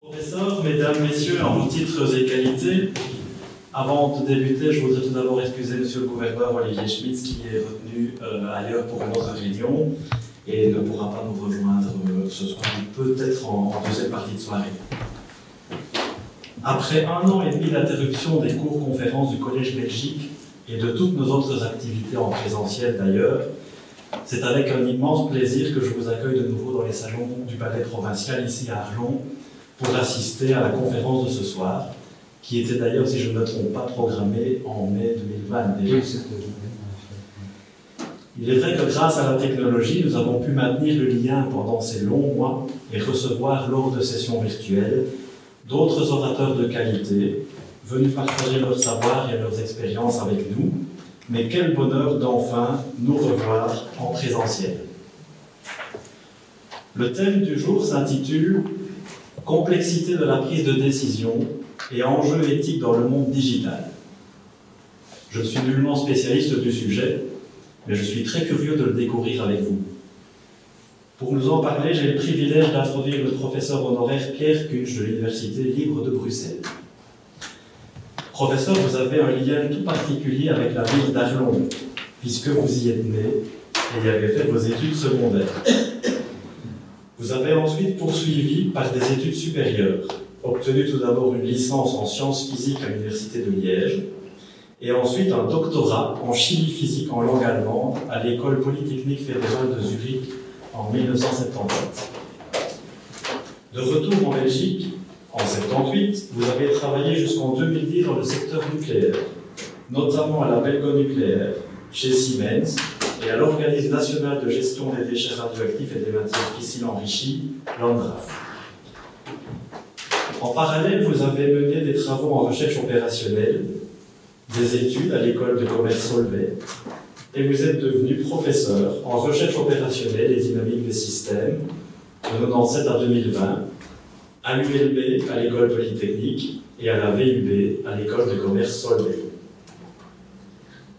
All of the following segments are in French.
Professeurs, mesdames, messieurs, en vos titres et qualités, avant de débuter, je voudrais tout d'abord excuser monsieur le gouverneur Olivier Schmitz qui est retenu ailleurs pour une autre réunion et ne pourra pas nous rejoindre ce soir, peut-être en deuxième partie de soirée. Après 1 an et demi d'interruption des cours-conférences du Collège Belgique et de toutes nos autres activités en présentiel d'ailleurs, c'est avec un immense plaisir que je vous accueille de nouveau dans les salons du Palais provincial ici à Arlon pour assister à la conférence de ce soir, qui était d'ailleurs, si je ne me trompe pas, programmée en mai 2020 déjà. Oui, c'était. Il est vrai que grâce à la technologie, nous avons pu maintenir le lien pendant ces longs mois et recevoir lors de sessions virtuelles d'autres orateurs de qualité venus partager leur savoir et leurs expériences avec nous. Mais quel bonheur d'enfin nous revoir en présentiel. Le thème du jour s'intitule « Complexité de la prise de décision et enjeux éthiques dans le monde digital ». Je ne suis nullement spécialiste du sujet, mais je suis très curieux de le découvrir avec vous. Pour nous en parler, j'ai le privilège d'introduire le professeur honoraire Pierre Kunsch de l'Université libre de Bruxelles. Professeur, vous avez un lien tout particulier avec la ville d'Arlon, puisque vous y êtes né et y avez fait vos études secondaires. Vous avez ensuite poursuivi par des études supérieures, obtenu tout d'abord une licence en sciences physiques à l'Université de Liège, et ensuite un doctorat en chimie physique en langue allemande à l'École polytechnique fédérale de Zurich en 1977. De retour en Belgique, en 1978, vous avez travaillé jusqu'en 2010 dans le secteur nucléaire, notamment à la Belgo Nucléaire, chez Siemens, et à l'Organisme national de gestion des déchets radioactifs et des matières fissiles enrichies, l'ANDRAF. En parallèle, vous avez mené des travaux en recherche opérationnelle, des études à l'école de commerce Solvay, et vous êtes devenu professeur en recherche opérationnelle et dynamique des systèmes de 1997 à 2020, à l'ULB, à l'école polytechnique, et à la VUB, à l'école de commerce Solvay.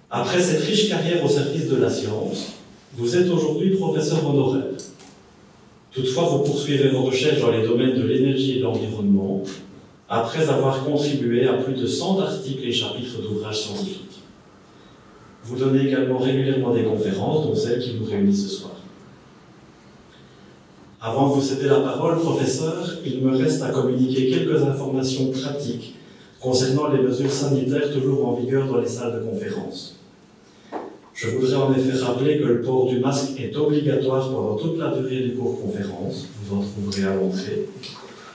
Après cette riche carrière au service de la science, vous êtes aujourd'hui professeur honoraire. Toutefois, vous poursuivez vos recherches dans les domaines de l'énergie et de l'environnement, après avoir contribué à plus de 100 articles et chapitres d'ouvrages scientifiques. Vous donnez également régulièrement des conférences, dont celle qui nous réunit ce soir. Avant de vous céder la parole, professeur, il me reste à communiquer quelques informations pratiques concernant les mesures sanitaires toujours en vigueur dans les salles de conférence. Je voudrais en effet rappeler que le port du masque est obligatoire pendant toute la durée du cours conférence, vous en trouverez à l'entrée,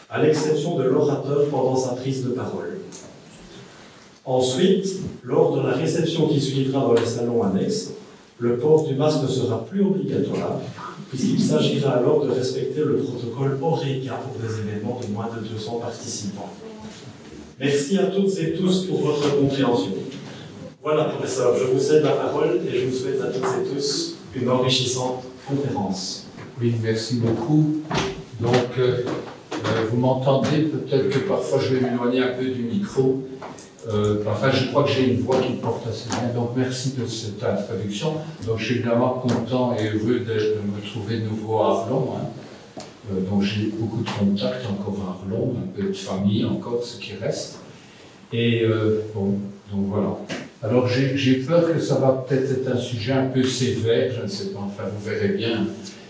à l'exception de l'orateur pendant sa prise de parole. Ensuite, lors de la réception qui suivra dans les salons annexes, le port du masque ne sera plus obligatoire, puisqu'il s'agira alors de respecter le protocole HoReCa pour des événements de moins de 200 participants. Merci à toutes et tous pour votre compréhension. Voilà, professeur, je vous cède la parole et je vous souhaite à toutes et tous une enrichissante conférence. Oui, merci beaucoup. Donc, vous m'entendez, peut-être que parfois je vais m'éloigner un peu du micro. Enfin, je crois que j'ai une voix qui porte assez bien, donc merci de cette introduction. Donc, je suis évidemment content et heureux de me retrouver de nouveau à Arlon. Donc, j'ai beaucoup de contacts encore à Arlon, un peu de famille encore, ce qui reste. Et bon, donc voilà. Alors, j'ai peur que ça va peut-être être un sujet un peu sévère, je ne sais pas, enfin, vous verrez bien.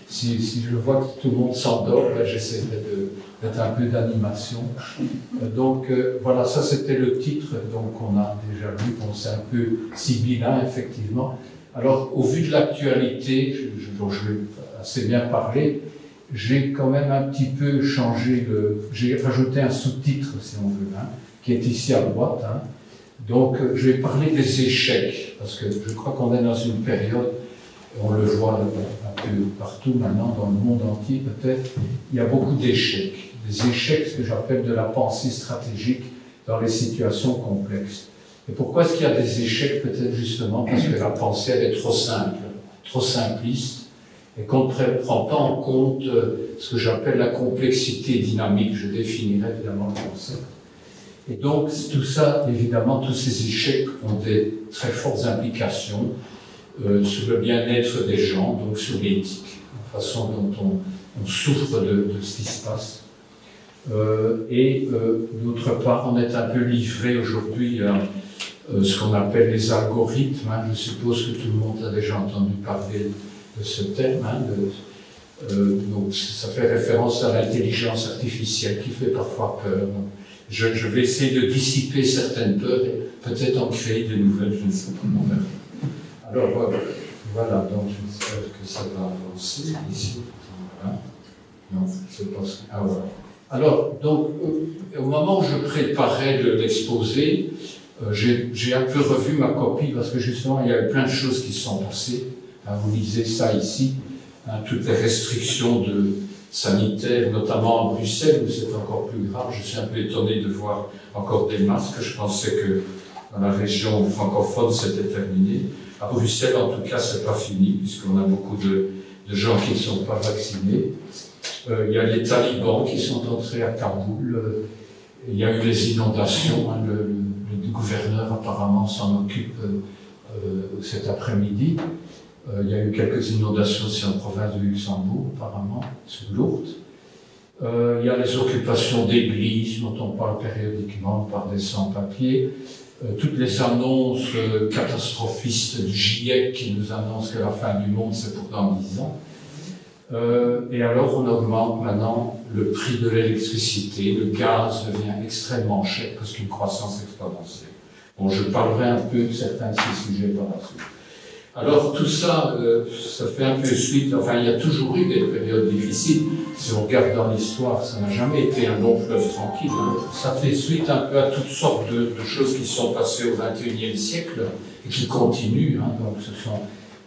Si je vois que tout le monde s'endort, j'essaierai d'être un peu d'animation. Donc voilà, ça c'était le titre, donc on a déjà vu, bon, c'est un peu sibyllin, effectivement. Alors, au vu de l'actualité, dont je vais assez bien parler, j'ai quand même un petit peu changé j'ai rajouté un sous-titre, si on veut, qui est ici à droite. Donc, je vais parler des échecs, parce que je crois qu'on est dans une période, on le voit un peu partout maintenant, dans le monde entier peut-être, il y a beaucoup d'échecs. Des échecs, ce que j'appelle de la pensée stratégique dans les situations complexes. Et pourquoi est-ce qu'il y a des échecs? Peut-être justement parce que la pensée, elle est trop simple, trop simpliste, et qu'on ne prend pas en compte ce que j'appelle la complexité dynamique. Je définirai évidemment le concept. Et donc, tout ça, évidemment, tous ces échecs ont des très fortes implications sur le bien-être des gens, donc sur l'éthique, la façon dont on souffre de ce qui se passe. D'autre part, on est un peu livré aujourd'hui à ce qu'on appelle les algorithmes. Hein. Je suppose que tout le monde a déjà entendu parler de ce terme. Hein, donc ça fait référence à l'intelligence artificielle qui fait parfois peur. Donc, je vais essayer de dissiper certaines peurs et peut-être en créer de nouvelles, je ne sais pas comment faire. Alors voilà, donc j'espère que ça va avancer ici. Voilà. Non, c'est pas ça. Ah voilà. Alors, donc, au moment où je préparais l'exposé, j'ai un peu revu ma copie parce que justement, il y avait plein de choses qui se sont passées. Hein, vous lisez ça ici, hein, toutes les restrictions sanitaires, notamment à Bruxelles, où c'est encore plus grave. Je suis un peu étonné de voir encore des masques. Je pensais que dans la région francophone, c'était terminé. À Bruxelles, en tout cas, c'est pas fini, puisqu'on a beaucoup de gens qui ne sont pas vaccinés. Il y a les talibans qui sont entrés à Kaboul. Il y a eu les inondations. Hein, le gouverneur apparemment s'en occupe cet après-midi. Il y a eu quelques inondations aussi en province de Luxembourg, apparemment, sur Lourdes. Il y a les occupations d'églises dont on parle périodiquement par des sans-papiers. Toutes les annonces catastrophistes du GIEC qui nous annoncent que la fin du monde c'est pour dans 10 ans. Et alors on augmente maintenant le prix de l'électricité, le gaz devient extrêmement cher parce qu'une croissance exponentielle. Bon, je parlerai un peu de certains de ces sujets par la suite. Alors tout ça, ça fait un peu suite, enfin il y a toujours eu des périodes difficiles. Si on regarde dans l'histoire, ça n'a jamais été un long fleuve tranquille. Ça fait suite un peu à toutes sortes de choses qui sont passées au XXIe siècle et qui continuent. Hein. Donc ce sont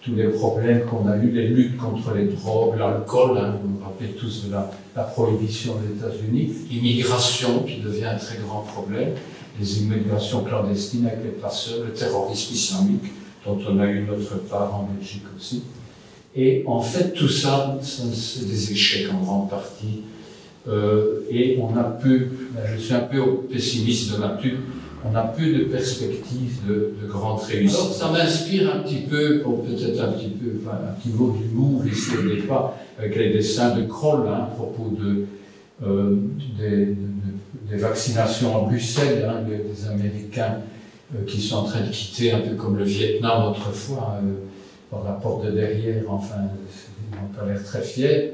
tous les problèmes qu'on a eu, les luttes contre les drogues, l'alcool, hein, vous vous rappelez tous de la prohibition des États-Unis, l'immigration qui devient un très grand problème, les immigrations clandestines avec les passeurs, le terrorisme islamique, dont on a eu notre part en Belgique aussi. Et en fait, tout ça, c'est des échecs en grande partie. Et on a peu, je suis un peu pessimiste de nature, on a peu de perspectives de grandes réussites. Alors, ça m'inspire un petit peu, peut-être un petit mot d'humour ici au départ, avec les dessins de Kroll, hein, à propos des vaccinations en Bruxelles, hein, des Américains qui sont en train de quitter, un peu comme le Vietnam autrefois, par la porte de derrière, enfin, ils n'ont pas l'air très fiers.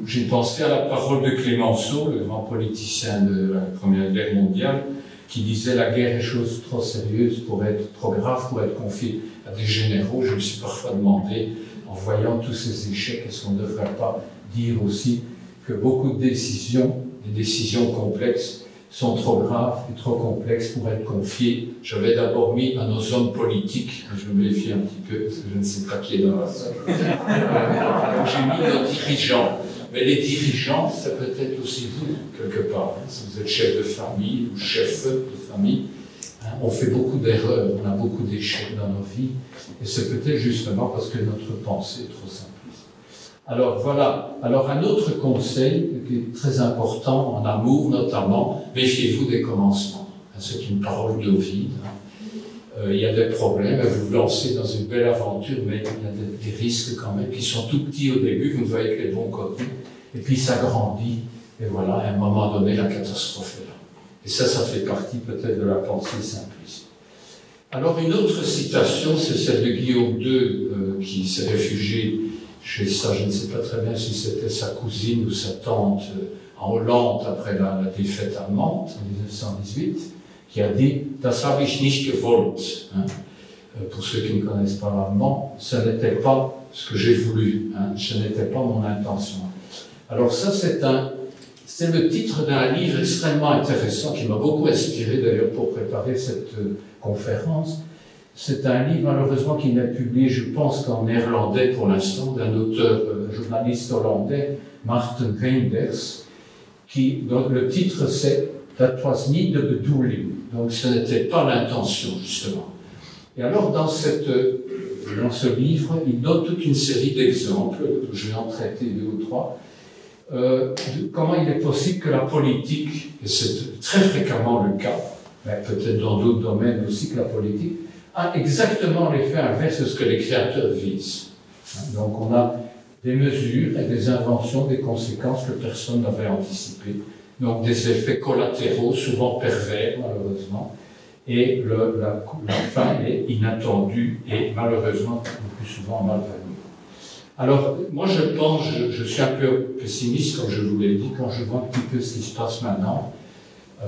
J'ai pensé à la parole de Clémenceau, le grand politicien de la Première Guerre mondiale, qui disait « La guerre est chose trop sérieuse pour être trop grave, pour être confiée à des généraux ». Je me suis parfois demandé, en voyant tous ces échecs, est-ce qu'on ne devrait pas dire aussi que beaucoup de décisions, des décisions complexes, sont trop graves et trop complexes pour être confiées. J'avais d'abord mis à nos hommes politiques, je me méfie un petit peu parce que je ne sais pas qui est dans la salle. J'ai mis nos dirigeants. Mais les dirigeants, c'est peut-être aussi vous, quelque part. Hein, si vous êtes chef de famille ou chef de famille, hein, on fait beaucoup d'erreurs, on a beaucoup d'échecs dans nos vies. Et c'est peut-être justement parce que notre pensée est trop simpliste. Alors voilà, alors un autre conseil qui est très important en amour notamment, méfiez-vous des commencements. C'est une parole d'Ovide. Il y a des problèmes, vous vous lancez dans une belle aventure, mais il y a des risques quand même qui sont tout petits au début, vous ne voyez que les bons côtés, et puis ça grandit, et voilà, à un moment donné, la catastrophe est là. Et ça fait partie peut-être de la pensée simpliste. Alors une autre citation, c'est celle de Guillaume II, qui s'est réfugié chez ça, je ne sais pas très bien si c'était sa cousine ou sa tante en Hollande après la défaite allemande en 1918, qui a dit « Das habe ich nicht gewollt hein. ». Pour ceux qui ne connaissent pas l'allemand, ce n'était pas ce que j'ai voulu, hein. Ce n'était pas mon intention. Alors ça, c'est le titre d'un livre extrêmement intéressant qui m'a beaucoup inspiré d'ailleurs pour préparer cette conférence. C'est un livre, malheureusement, qui n'est publié, je pense, qu'en néerlandais pour l'instant, d'un auteur, journaliste hollandais, Maarten Reinders, dont le titre c'est « That was not the bedoeling ». Donc, ce n'était pas l'intention, justement. Et alors, dans ce livre, il donne toute une série d'exemples, je vais en traiter 2 ou 3, de comment il est possible que la politique, et c'est très fréquemment le cas, mais peut-être dans d'autres domaines aussi que la politique, a exactement l'effet inverse de ce que les créateurs visent. Donc on a des mesures et des inventions, des conséquences que personne n'avait anticipées. Donc des effets collatéraux, souvent pervers, malheureusement. Et la fin est inattendue et malheureusement le plus souvent malvenue. Alors, moi je pense, je suis un peu pessimiste, comme je vous l'ai dit, quand je vois un petit peu ce qui se passe maintenant.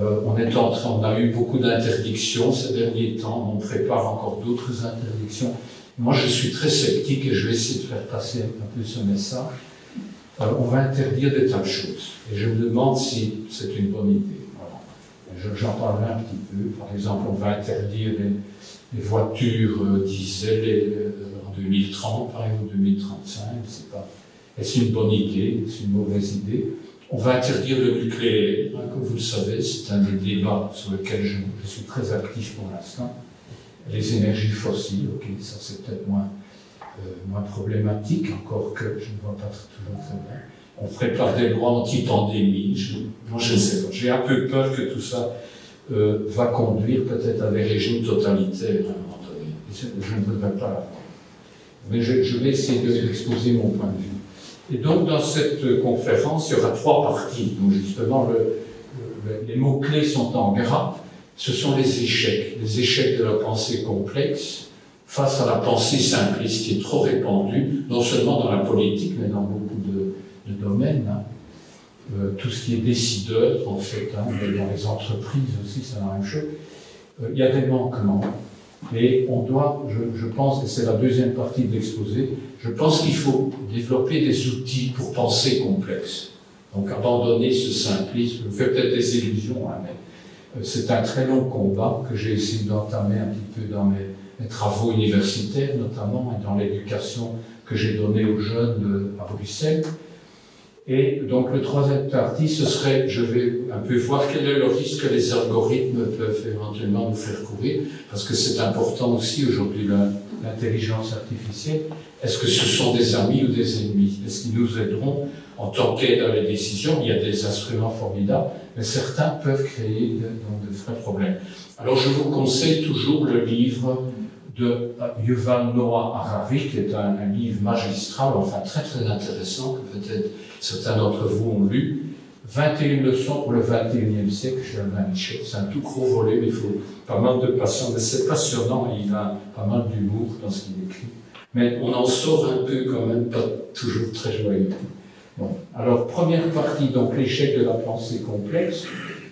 On a eu beaucoup d'interdictions ces derniers temps, on prépare encore d'autres interdictions. Moi je suis très sceptique et je vais essayer de faire passer un peu ce message. On va interdire des tas de choses. Et je me demande si c'est une bonne idée. Voilà. J'en parlerai un petit peu. Par exemple, on va interdire les voitures diesel en 2030, par exemple 2035. Je sais pas. Est-ce une bonne idée? Est-ce une mauvaise idée? On va interdire le nucléaire. Comme vous le savez, c'est un des débats sur lesquels je suis très actif pour l'instant. Les énergies fossiles, ok, ça c'est peut-être moins problématique, encore que je ne vois pas toujours très bien. On prépare des lois anti-pandémie. Moi, je ne sais pas. J'ai un peu peur que tout ça va conduire peut-être à des régimes totalitaires à un moment donné. Je ne voudrais pas l'avoir. Mais je vais essayer d'exposer mon point de vue. Et donc, dans cette conférence, il y aura 3 parties. Donc, justement, les mots-clés sont en gras. Ce sont les échecs de la pensée complexe, face à la pensée simpliste qui est trop répandue, non seulement dans la politique, mais dans beaucoup de domaines. Tout ce qui est décideur, en fait, mais dans les entreprises aussi, c'est la même chose. Il y a des manquements. Et on doit, je pense, et c'est la deuxième partie de l'exposé, je pense qu'il faut développer des outils pour penser complexe. Donc abandonner ce simplisme, je fais peut-être des illusions, mais c'est un très long combat que j'ai essayé d'entamer un petit peu dans mes travaux universitaires notamment, et dans l'éducation que j'ai donnée aux jeunes à Bruxelles. Et donc le troisième partie, ce serait, je vais un peu voir quel est le risque que les algorithmes peuvent éventuellement nous faire courir, parce que c'est important aussi aujourd'hui l'intelligence artificielle. Est-ce que ce sont des amis ou des ennemis? Est-ce qu'ils nous aideront en tant qu'aide à les décisions? Il y a des instruments formidables, mais certains peuvent créer de vrais problèmes. Alors je vous conseille toujours le livre de Yuval Noah Harari, qui est un livre magistral, enfin très très intéressant, que peut-être certains d'entre vous ont lu. 21 leçons pour le 21e siècle chez Albin Michel. C'est un tout gros volet, mais il faut pas mal de patience. Mais c'est passionnant, et il a pas mal d'humour dans ce qu'il écrit. Mais on en sort un peu quand même, pas toujours très joyeux. Bon. Alors, première partie, donc l'échec de la pensée complexe.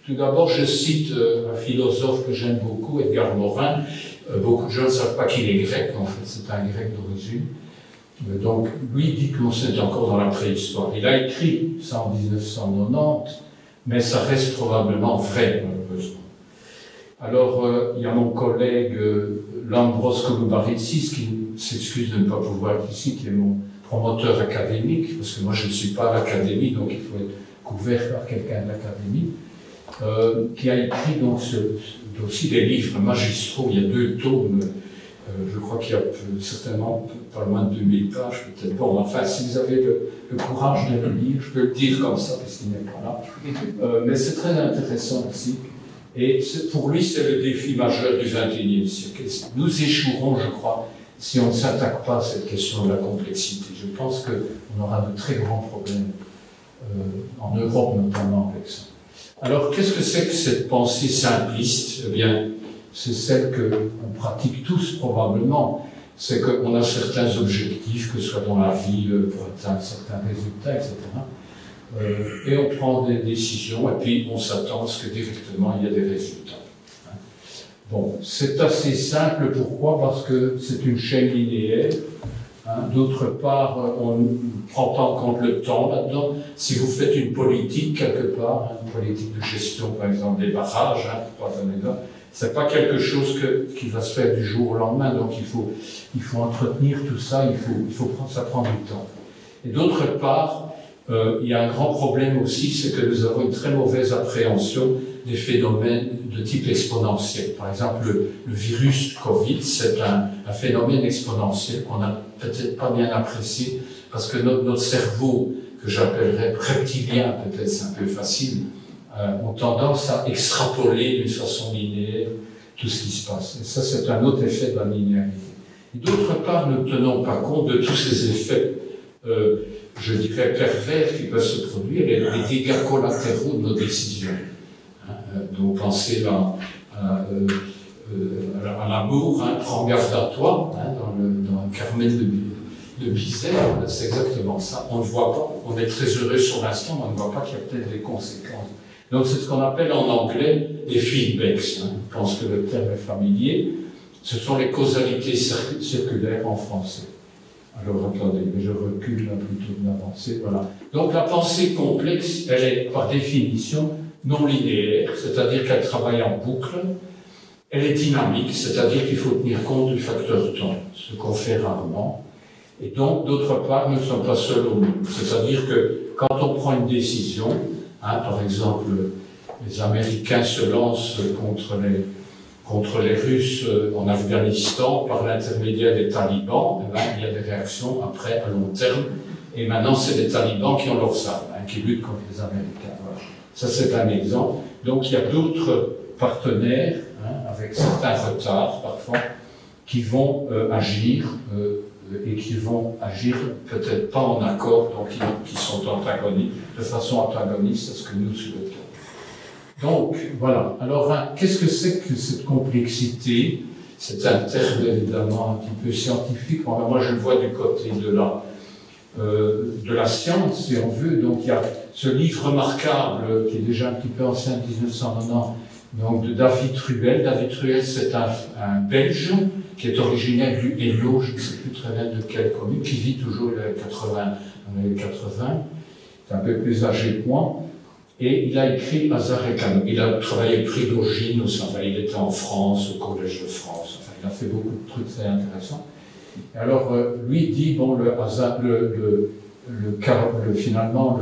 Tout d'abord, je cite un philosophe que j'aime beaucoup, Edgar Morin. Beaucoup de gens ne savent pas qu'il est grec, en fait, c'est un grec d'origine. Donc, lui dit que l'on est encore dans la préhistoire. Il a écrit ça en 1990, mais ça reste probablement vrai, malheureusement. Alors, il y a mon collègue Lambros Kouloubaritsis, qui s'excuse de ne pas pouvoir être ici, qui est mon promoteur académique, parce que moi je ne suis pas à l'académie, donc il faut être couvert par quelqu'un de l'académie, qui a écrit donc aussi des livres magistraux. Il y a 2 tomes. Je crois qu'il y a certainement pas loin de 2000 pages, peut-être. Bon, enfin, si vous avez le courage de le lire, je peux le dire comme ça, parce qu'il n'est pas là. Mais c'est très intéressant aussi. Et pour lui, c'est le défi majeur du XXIe siècle. Nous échouerons, je crois, si on ne s'attaque pas à cette question de la complexité. Je pense qu'on aura de très grands problèmes, en Europe notamment, avec ça. Alors, qu'est-ce que c'est que cette pensée simpliste? Eh bien, c'est celle qu'on pratique tous probablement. C'est qu'on a certains objectifs, que ce soit dans la vie, pour atteindre certains résultats, etc. Et on prend des décisions, et puis on s'attend à ce que directement il y ait des résultats. Bon, c'est assez simple. Pourquoi? Parce que c'est une chaîne linéaire. D'autre part, on ne prend pas en compte le temps là-dedans. Si vous faites une politique quelque part, une politique de gestion, par exemple des barrages, c'est pas quelque chose qui va se faire du jour au lendemain. Donc il faut entretenir tout ça. Ça prend du temps. Et d'autre part, il y a un grand problème aussi, c'est que nous avons une très mauvaise appréhension des phénomènes de type exponentiel. Par exemple, le virus Covid, c'est un phénomène exponentiel qu'on n'a peut-être pas bien apprécié, parce que notre cerveau, que j'appellerais reptilien, peut-être c'est un peu facile, ont tendance à extrapoler d'une façon linéaire tout ce qui se passe. Et ça, c'est un autre effet de la linéarité. Et d'autre part, nous ne tenons pas compte de tous ces effets je dirais, pervers qui peuvent se produire, les dégâts collatéraux de nos décisions. Donc pensez à l'amour, prends garde à toi, dans le Carmen de Bizet, c'est exactement ça. On ne voit pas, on est très heureux sur l'instant, mais on ne voit pas qu'il y a peut-être des conséquences. Donc c'est ce qu'on appelle en anglais des feedbacks. Je pense que le terme est familier. Ce sont les causalités circulaires en français. Alors attendez, mais je recule là plutôt que d'avancer. Voilà. Donc la pensée complexe, elle est par définition non linéaire, c'est-à-dire qu'elle travaille en boucle. Elle est dynamique, c'est-à-dire qu'il faut tenir compte du facteur temps, ce qu'on fait rarement. Et donc, d'autre part, nous ne sommes pas seuls au monde. C'est-à-dire que quand on prend une décision, par exemple, les Américains se lancent contre les Russes en Afghanistan par l'intermédiaire des talibans, il y a des réactions après à long terme. Et maintenant, c'est les talibans qui ont leurs armes, qui luttent contre les Américains. Voilà. Ça, c'est un exemple. Donc, il y a d'autres partenaires, avec certains retards parfois, qui vont agir et qui vont agir peut-être pas en accord, donc qui sont antagonistes, de façon antagoniste à ce que nous souhaitons. Donc, voilà. Alors, qu'est-ce que c'est que cette complexité? C'est un terme évidemment un petit peu scientifique. Moi, je le vois du côté de la science, si on veut. Donc, il y a ce livre remarquable qui est déjà un petit peu ancien, 1990, donc de David Ruel. David Ruel, c'est un Belge qui est originaire du Hainaut, je ne sais plus très bien de quelle commune, qui vit toujours, il a 80, c'est un peu plus âgé que moi. Et il a écrit Hasard et Chaos. Il a travaillé Prigogine, il était en France, au Collège de France. Enfin, il a fait beaucoup de trucs très intéressants. Et alors, lui dit, bon, le hasard, finalement,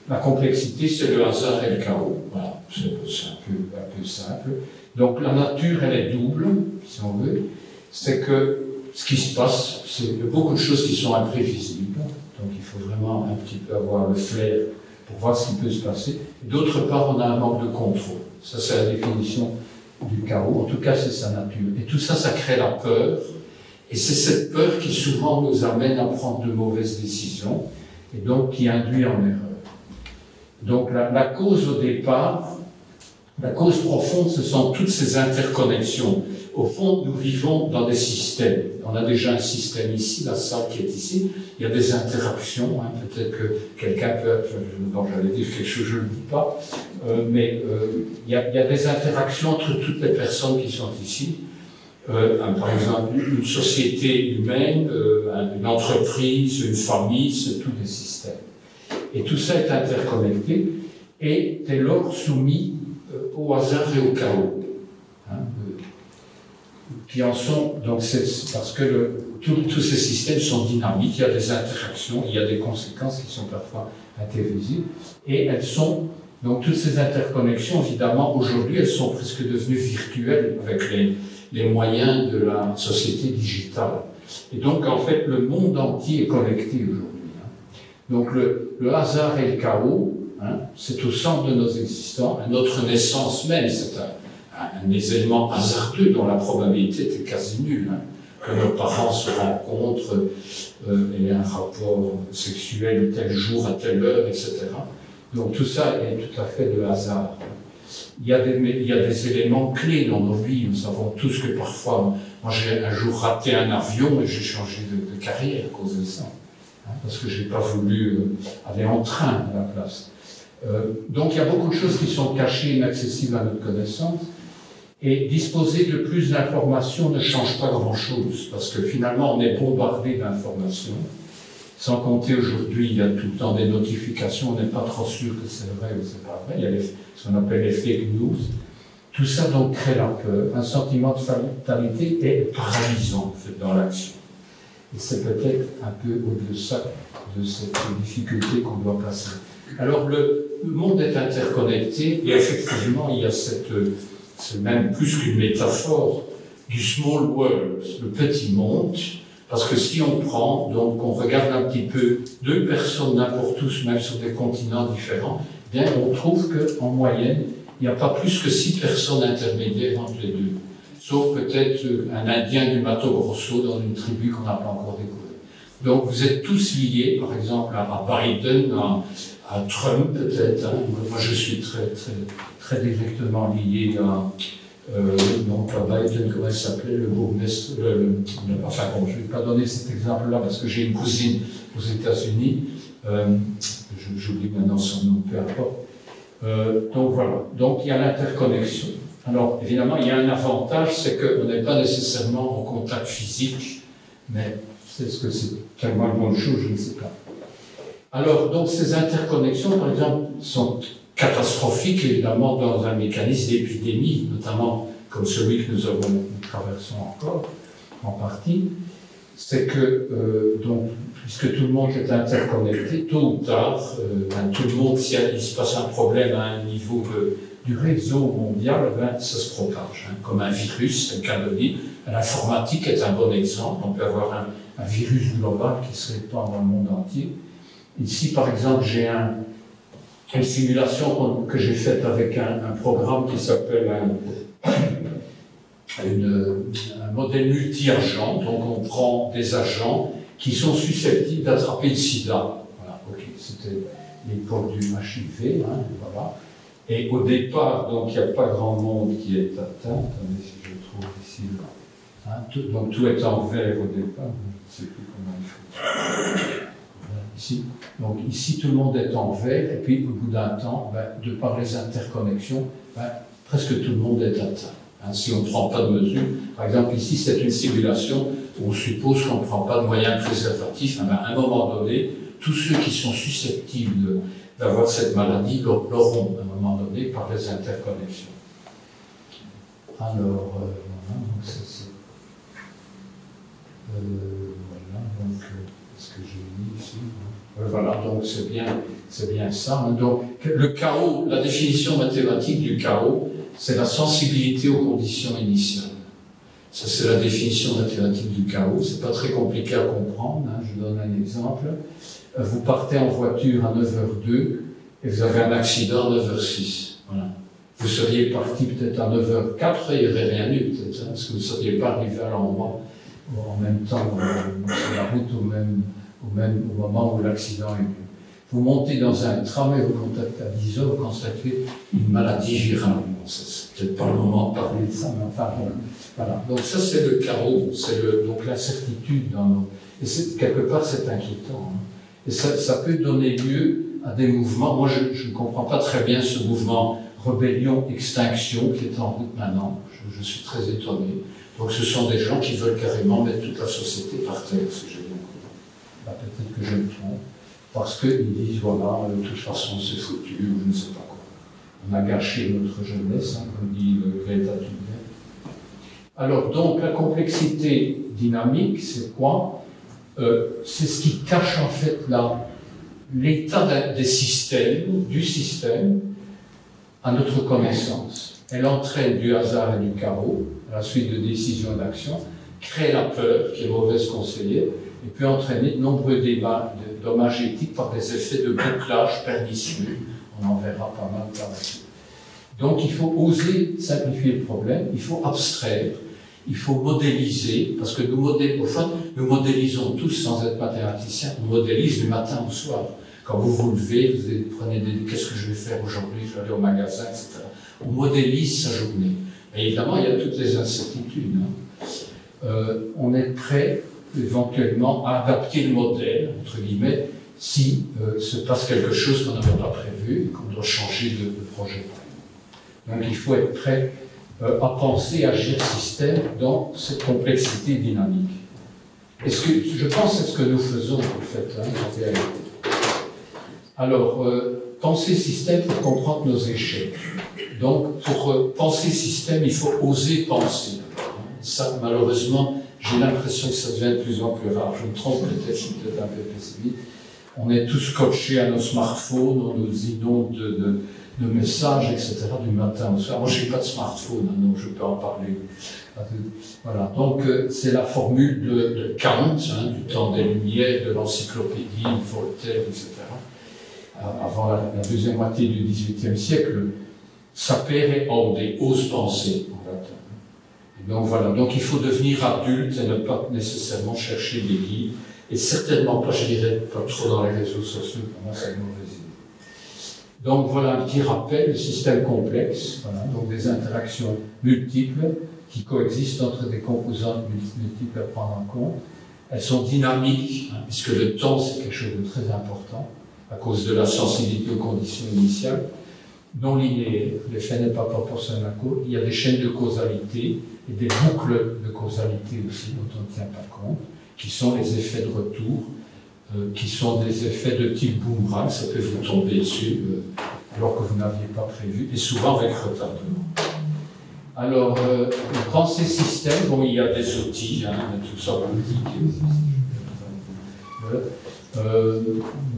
la complexité, c'est le hasard et le chaos. Voilà, c'est un peu simple. Donc, la nature, elle est double, si on veut. C'est que ce qui se passe, c'est beaucoup de choses qui sont imprévisibles. Donc, il faut vraiment un petit peu avoir le flair pour voir ce qui peut se passer. D'autre part, on a un manque de contrôle. Ça, c'est la définition du chaos. En tout cas, c'est sa nature. Et tout ça, ça crée la peur. Et c'est cette peur qui souvent nous amène à prendre de mauvaises décisions et donc qui induit en erreur. Donc la cause au départ, la cause profonde, ce sont toutes ces interconnexions. Au fond, nous vivons dans des systèmes. On a déjà un système ici, la salle qui est ici. Il y a des interactions. Peut-être que quelqu'un peut... Non, j'allais dire quelque chose, je ne le dis pas. Mais il y a des interactions entre toutes les personnes qui sont ici. Par exemple, une société humaine, une entreprise, une famille, c'est tous des systèmes. Et tout ça est interconnecté et dès lors soumis au hasard et au chaos. Qui en sont, donc c'est parce que tous ces systèmes sont dynamiques, il y a des interactions, il y a des conséquences qui sont parfois imprévisibles, et elles sont, donc toutes ces interconnexions, évidemment, aujourd'hui, elles sont presque devenues virtuelles avec les moyens de la société digitale. Et donc, en fait, le monde entier est connecté aujourd'hui. Donc, le hasard et le chaos, c'est au centre de nos existences, notre naissance même, c'est un événement hasardeux dont la probabilité était quasi nulle, que nos parents se rencontrent et un rapport sexuel tel jour à telle heure, etc. Donc, tout ça est tout à fait de hasard. Il y a des éléments clés dans nos vies. Nous savons tous que parfois, moi j'ai un jour raté un avion et j'ai changé de carrière à cause de ça, parce que j'ai pas voulu aller en train à la place. Donc il y a beaucoup de choses qui sont cachées, inaccessibles à notre connaissance, et disposer de plus d'informations ne change pas grand-chose, parce que finalement on est bombardé d'informations. Sans compter aujourd'hui, il y a tout le temps des notifications, on n'est pas trop sûr que c'est vrai ou c'est pas vrai. Il y a ce qu'on appelle les fake news. Tout ça donc crée la peur, un sentiment de fatalité est paralysant dans l'action. Et c'est peut-être un peu au-delà de cette difficulté qu'on doit passer. Alors le monde est interconnecté et effectivement il y a c'est même plus qu'une métaphore du small world, le petit monde. Parce que si on prend, donc on regarde un petit peu deux personnes n'importe où, même sur des continents différents, bien on trouve qu'en moyenne, il n'y a pas plus que 6 personnes intermédiaires entre les deux. Sauf peut-être un Indien du Mato Grosso dans une tribu qu'on n'a pas encore découvert. Donc vous êtes tous liés, par exemple, à Biden, à Trump peut-être. Hein. Moi je suis très directement lié à, donc à Biden, comment il s'appelait, le bourgmestre, enfin bon, je ne vais pas donner cet exemple-là parce que j'ai une cousine aux États-Unis, j'oublie maintenant son nom, peu importe. Donc voilà, donc il y a l'interconnexion. Alors évidemment, il y a un avantage, c'est qu'on n'est pas nécessairement en contact physique, mais est-ce que c'est tellement une bonne chose, je ne sais pas. Alors, donc ces interconnexions, par exemple, sont catastrophiques, évidemment, dans un mécanisme d'épidémie, notamment comme celui que nous traversons encore, en partie. C'est que, donc, puisque tout le monde est interconnecté, tôt ou tard, tout le monde, si il se passe un problème à un niveau du réseau mondial, ben, ça se propage, hein, comme un virus, c'est le cas de dire. L'informatique est un bon exemple. On peut avoir un virus global qui se répand dans le monde entier. Ici, par exemple, j'ai une simulation que j'ai faite avec un programme qui s'appelle un modèle multi-agent. Donc, on prend des agents qui sont susceptibles d'attraper le sida. Voilà, ok, c'était l'époque du HIV, hein, voilà. Et au départ, donc, il n'y a pas grand monde qui est atteint. Attendez si je trouve ici. Hein, donc, tout est en vert au départ. Je ne sais plus comment il faut. Voilà, ici. Donc, ici, tout le monde est en vert. Et puis, au bout d'un temps, ben, de par les interconnexions, ben, presque tout le monde est atteint. Hein, si on ne prend pas de mesures. Par exemple, ici, c'est une simulation où on suppose qu'on ne prend pas de moyens préservatifs. Ben, à un moment donné, tous ceux qui sont susceptibles d'avoir cette maladie l'auront à un moment donné par les interconnexions. Alors, voilà, donc c'est voilà, donc ce que j'ai mis ici. Voilà, donc c'est bien ça. Hein. Donc, le chaos, la définition mathématique du chaos, c'est la sensibilité aux conditions initiales. Ça, c'est la définition mathématique du chaos. C'est pas très compliqué à comprendre. Hein. Je donne un exemple. Vous partez en voiture à 9h02 et vous avez un accident à 9h06. Voilà. Vous seriez parti peut-être à 9h04 et il n'y aurait rien eu peut-être, hein, parce que vous ne seriez pas arrivé à l'endroit en même temps sur la route au moment où l'accident est eu. Vous montez dans un tram et vous contactez à 10h, vous constatez une maladie virale. Bon, c'est peut-être pas le moment de parler de ça, mais enfin bon, voilà. Donc ça c'est le chaos, c'est donc l'incertitude dans nos... Et quelque part c'est inquiétant. Hein. Et ça peut donner lieu à des mouvements. Moi je ne comprends pas très bien ce mouvement rébellion-extinction qui est en route maintenant. Je suis très étonné. Donc ce sont des gens qui veulent carrément mettre toute la société par terre, si j'ai bien compris. Bah, peut-être que je me trompe. Parce qu'ils disent, voilà, de toute façon c'est foutu, ou je ne sais pas quoi. On a gâché notre jeunesse, hein, comme dit Greta Thunberg. Alors donc la complexité dynamique, c'est quoi? C'est ce qui cache en fait l'état des systèmes, du système, à notre connaissance. Elle entraîne du hasard et du chaos, à la suite de décisions d'action, crée la peur, qui est mauvaise conseillère, et peut entraîner de nombreux dommages éthiques par des effets de bouclage pernicieux. On en verra pas mal par la suite. Donc il faut oser simplifier le problème, il faut abstraire, il faut modéliser, parce que nous modélisons tous sans être mathématiciens, on modélise du matin au soir. Quand vous vous levez, vous prenez qu'est-ce que je vais faire aujourd'hui, je vais aller au magasin, etc. On modélise sa journée. Et évidemment, il y a toutes les incertitudes. Hein. On est prêt éventuellement à adapter le modèle, entre guillemets, si se passe quelque chose qu'on n'avait pas prévu, qu'on doit changer de projet. Donc il faut être prêt à penser, à agir système dans cette complexité dynamique. Je pense que c'est ce que nous faisons en fait, hein, en réalité. Alors, penser système pour comprendre nos échecs. Donc, pour penser système, il faut oser penser. Ça, malheureusement, j'ai l'impression que ça devient de plus en plus rare. Je me trompe peut-être, je suis peut-être un peu pessimiste. On est tous scotchés à nos smartphones, on nous inonde de messages, etc., du matin au soir. Moi, je n'ai pas de smartphone, hein, donc je peux en parler. Voilà. Donc, c'est la formule de Kant, hein, du temps des Lumières, de l'encyclopédie, Voltaire, etc. Avant la deuxième moitié du XVIIIe siècle, sapere aude, ose penser, en latin. Et donc voilà, donc il faut devenir adulte et ne pas nécessairement chercher des guides et certainement pas, je dirais, pas trop dans les réseaux sociaux. Pour moi, c'est une mauvaise idée. Donc voilà un petit rappel, le système complexe, voilà, donc des interactions multiples qui coexistent entre des composantes multiples à prendre en compte. Elles sont dynamiques, hein, puisque le temps c'est quelque chose de très important, à cause de la sensibilité aux conditions initiales, non linéaire, l'effet n'est pas proportionnel à la cause, il y a des chaînes de causalité et des boucles de causalité aussi dont on ne tient pas compte, qui sont les effets de retour, qui sont des effets de type boomerang, ça peut vous tomber dessus alors que vous n'aviez pas prévu, et souvent avec retardement. Alors, dans ces systèmes, bon, il y a des outils, hein, tout ça d'outils qui existent.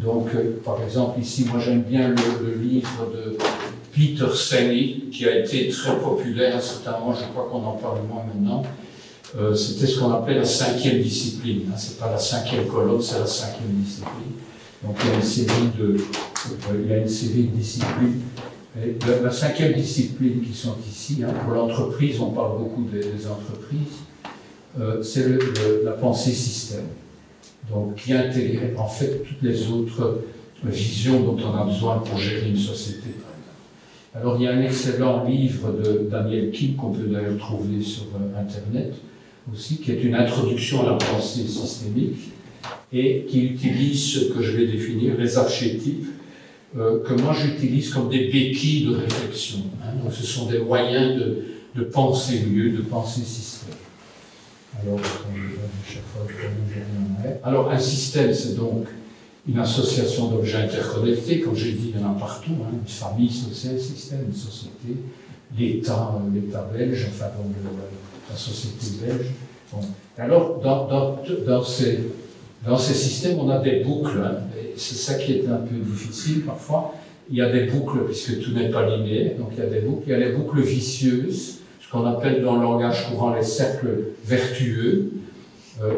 Donc, par exemple, ici, moi j'aime bien le livre de Peter Senge, qui a été très populaire à un certain moment, je crois qu'on en parle moins maintenant. C'était ce qu'on appelait la cinquième discipline. Hein. C'est pas la cinquième colonne, c'est la cinquième discipline. Donc il y a une série de disciplines. Et la cinquième discipline qui sont ici, hein, pour l'entreprise, on parle beaucoup des entreprises, c'est la pensée système. Donc qui intègre en fait toutes les autres visions dont on a besoin pour gérer une société. Alors il y a un excellent livre de Daniel Kim qu'on peut d'ailleurs trouver sur Internet aussi, qui est une introduction à la pensée systémique et qui utilise ce que je vais définir, les archétypes, que moi j'utilise comme des béquilles de réflexion. Hein. Donc ce sont des moyens de penser mieux, de penser système. Alors un système, c'est donc une association d'objets interconnectés, comme j'ai dit, il y en a partout, hein, une famille sociale, système, une société, l'État belge, enfin donc la société belge. Bon. Alors, dans ces systèmes, on a des boucles, hein, et c'est ça qui est un peu difficile parfois. Il y a des boucles, puisque tout n'est pas linéaire, donc il y a des boucles. Il y a les boucles vicieuses, ce qu'on appelle dans le langage courant les cercles vertueux,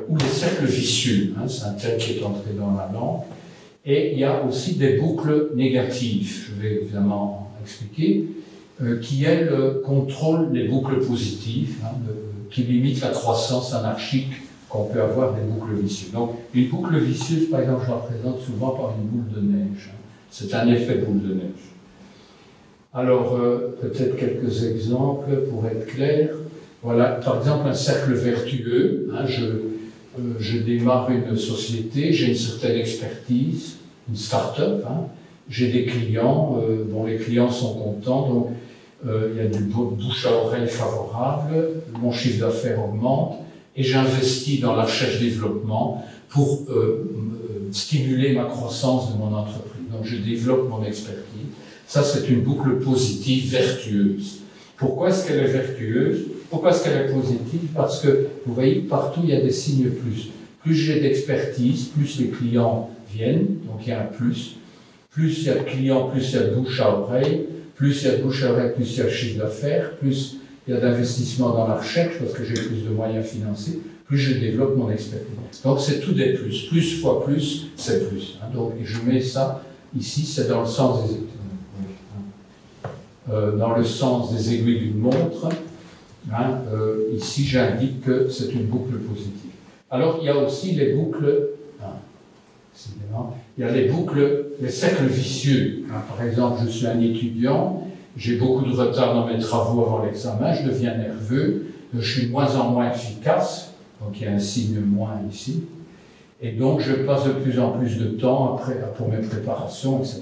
ou les cercles vicieux, hein, c'est un terme qui est entré dans la langue. Et il y a aussi des boucles négatives, je vais évidemment expliquer, qui, elles, contrôlent les boucles positives, hein, qui limitent la croissance anarchique qu'on peut avoir des boucles vicieuses. Donc, une boucle vicieuse, par exemple, je la présente souvent par une boule de neige. Hein. C'est un effet boule de neige. Alors, peut-être quelques exemples pour être clair. Voilà, par exemple, un cercle vertueux. Hein, je démarre une société, j'ai une certaine expertise, une start-up, hein, j'ai des clients, bon, les clients sont contents, donc il y a du bouche à oreille favorable, mon chiffre d'affaires augmente, et j'investis dans la recherche-développement pour stimuler ma croissance de mon entreprise. Donc je développe mon expertise. Ça, c'est une boucle positive, vertueuse. Pourquoi est-ce qu'elle est vertueuse? Pourquoi est-ce qu'elle est positive? Parce que, vous voyez, partout, il y a des signes plus. Plus j'ai d'expertise, plus les clients viennent, donc il y a un plus. Plus il y a de clients, plus il y a de bouche à oreille. Plus il y a de bouche à oreille, plus il y a de chiffre d'affaires. Plus il y a d'investissement dans la recherche, parce que j'ai plus de moyens financiers. Plus je développe mon expertise. Donc c'est tout des plus. Plus fois plus, c'est plus. Hein, donc, et je mets ça ici, c'est dans le sens des dans le sens des aiguilles d'une montre. Hein, ici, j'indique que c'est une boucle positive. Alors, il y a aussi les boucles, il y a les boucles, les cercles vicieux. Hein, par exemple, je suis un étudiant, j'ai beaucoup de retard dans mes travaux avant l'examen, je deviens nerveux, je suis de moins en moins efficace, donc il y a un signe moins ici, et donc je passe de plus en plus de temps après, pour mes préparations, etc.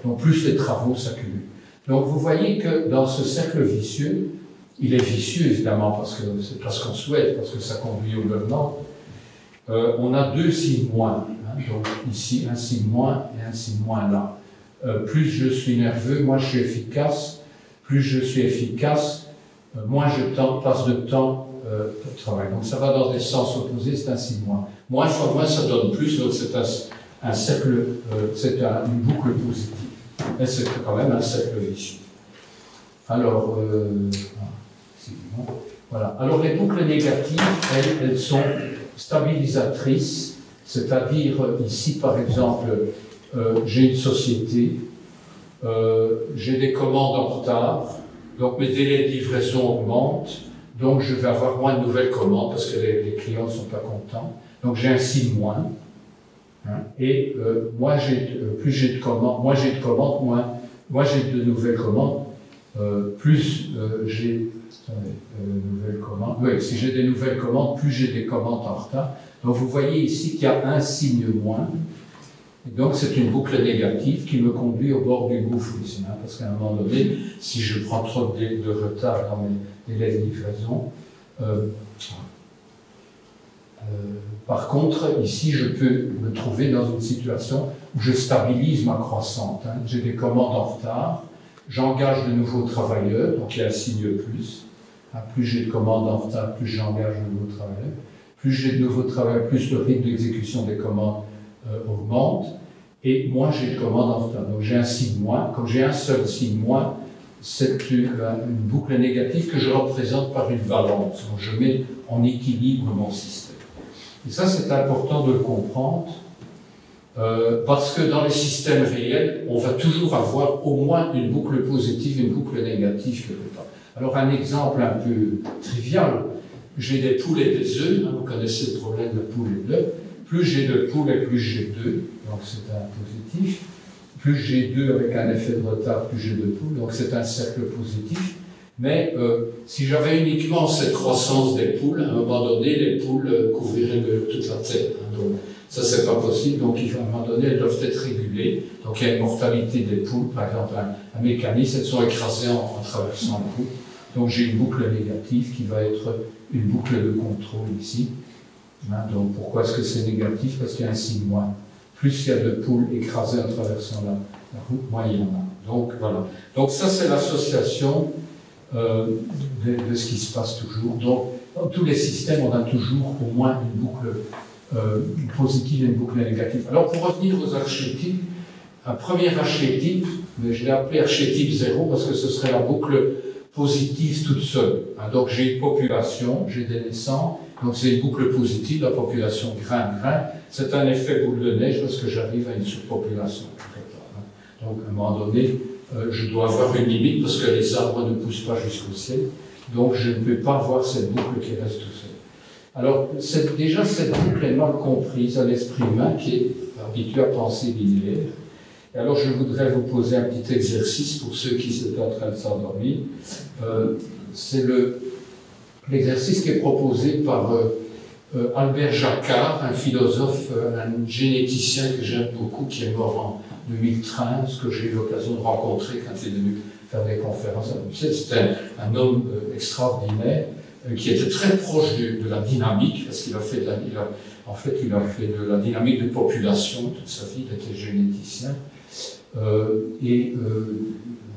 Donc plus les travaux s'accumulent. Donc vous voyez que dans ce cercle vicieux, il est vicieux évidemment parce que c'est parce qu'on souhaite, parce que ça conduit au burn-out. On a deux signes moins, hein, donc ici un signe moins et un signe moins là. Plus je suis nerveux, moins je suis efficace. Plus je suis efficace, moins je passe de temps au travail. Donc ça va dans des sens opposés, c'est un signe moins. Moins fois moins, ça donne plus, donc c'est un cercle, c'est une boucle positive. Mais c'est quand même un cercle vicieux. Alors, voilà. Alors les boucles négatives, elles sont stabilisatrices, c'est-à-dire ici par exemple, j'ai une société, j'ai des commandes en retard, donc mes délais de livraison augmentent, donc je vais avoir moins de nouvelles commandes parce que les clients ne sont pas contents, donc j'ai un signe moins. Et plus j'ai de commandes, moins j'ai de commandes, moins j'ai de nouvelles commandes, plus j'ai nouvelles commandes. Oui, si j'ai des nouvelles commandes, plus j'ai des commandes en retard. Donc vous voyez ici qu'il y a un signe moins. Et donc c'est une boucle négative qui me conduit au bord du gouffre ici, parce qu'à un moment donné, si je prends trop de retard dans mes délais de livraison, par contre, ici, je peux me trouver dans une situation où je stabilise ma croissance. J'ai des commandes en retard, j'engage de nouveaux travailleurs, donc il y a un signe plus. Plus j'ai de commandes en retard, plus j'engage de nouveaux travailleurs. Plus j'ai de nouveaux travailleurs, plus le rythme d'exécution des commandes augmente. Et moins j'ai de commandes en retard. Donc j'ai un signe moins. Comme j'ai un seul signe moins, c'est une boucle négative que je représente par une balance. Donc je mets en équilibre mon système. Et ça, c'est important de le comprendre, parce que dans les systèmes réels, on va toujours avoir au moins une boucle positive et une boucle négative quelque part. Alors, un exemple un peu trivial, j'ai des poules et des œufs, vous connaissez le problème de poule et d'œuf. Plus j'ai de poules et plus j'ai d'œufs, donc c'est un positif. Plus j'ai d'œufs avec un effet de retard, plus j'ai de poules, donc c'est un cercle positif. Mais si j'avais uniquement cette croissance des poules, à un moment donné, les poules couvriraient toute la terre. Donc ça, c'est pas possible. Donc à un moment donné, elles doivent être régulées. Donc il y a une mortalité des poules, par exemple un mécanisme, elles sont écrasées en traversant le pouls. Donc j'ai une boucle négative qui va être une boucle de contrôle ici. Donc pourquoi est-ce que c'est négatif? Parce qu'il y a un signe moins. Plus il y a de poules écrasées en traversant la route, moins il y en a. Donc voilà. Donc ça, c'est l'association de ce qui se passe toujours. Donc, dans tous les systèmes, on a toujours au moins une boucle positive et une boucle négative. Alors, pour revenir aux archétypes, un premier archétype, mais je l'ai appelé archétype 0 parce que ce serait la boucle positive toute seule. Donc, j'ai une population, j'ai des naissants, donc c'est une boucle positive, la population grimpe. C'est un effet boule de neige parce que j'arrive à une surpopulation. Donc, à un moment donné, je dois avoir une limite parce que les arbres ne poussent pas jusqu'au ciel. Donc, je ne peux pas avoir cette boucle qui reste tout seul. Alors, déjà, cette boucle est mal comprise à l'esprit humain qui est habitué à penser linéaire. Et alors, je voudrais vous poser un petit exercice pour ceux qui sont en train de s'endormir. C'est l'exercice qui est proposé par Albert Jacquard, un philosophe, un généticien que j'aime beaucoup, qui est mort en 2013, que j'ai eu l'occasion de rencontrer quand il est venu faire des conférences à Bruxelles. C'était un homme extraordinaire qui était très proche de la dynamique, parce qu'il a fait il a fait de la dynamique de population toute sa vie, il était généticien. Et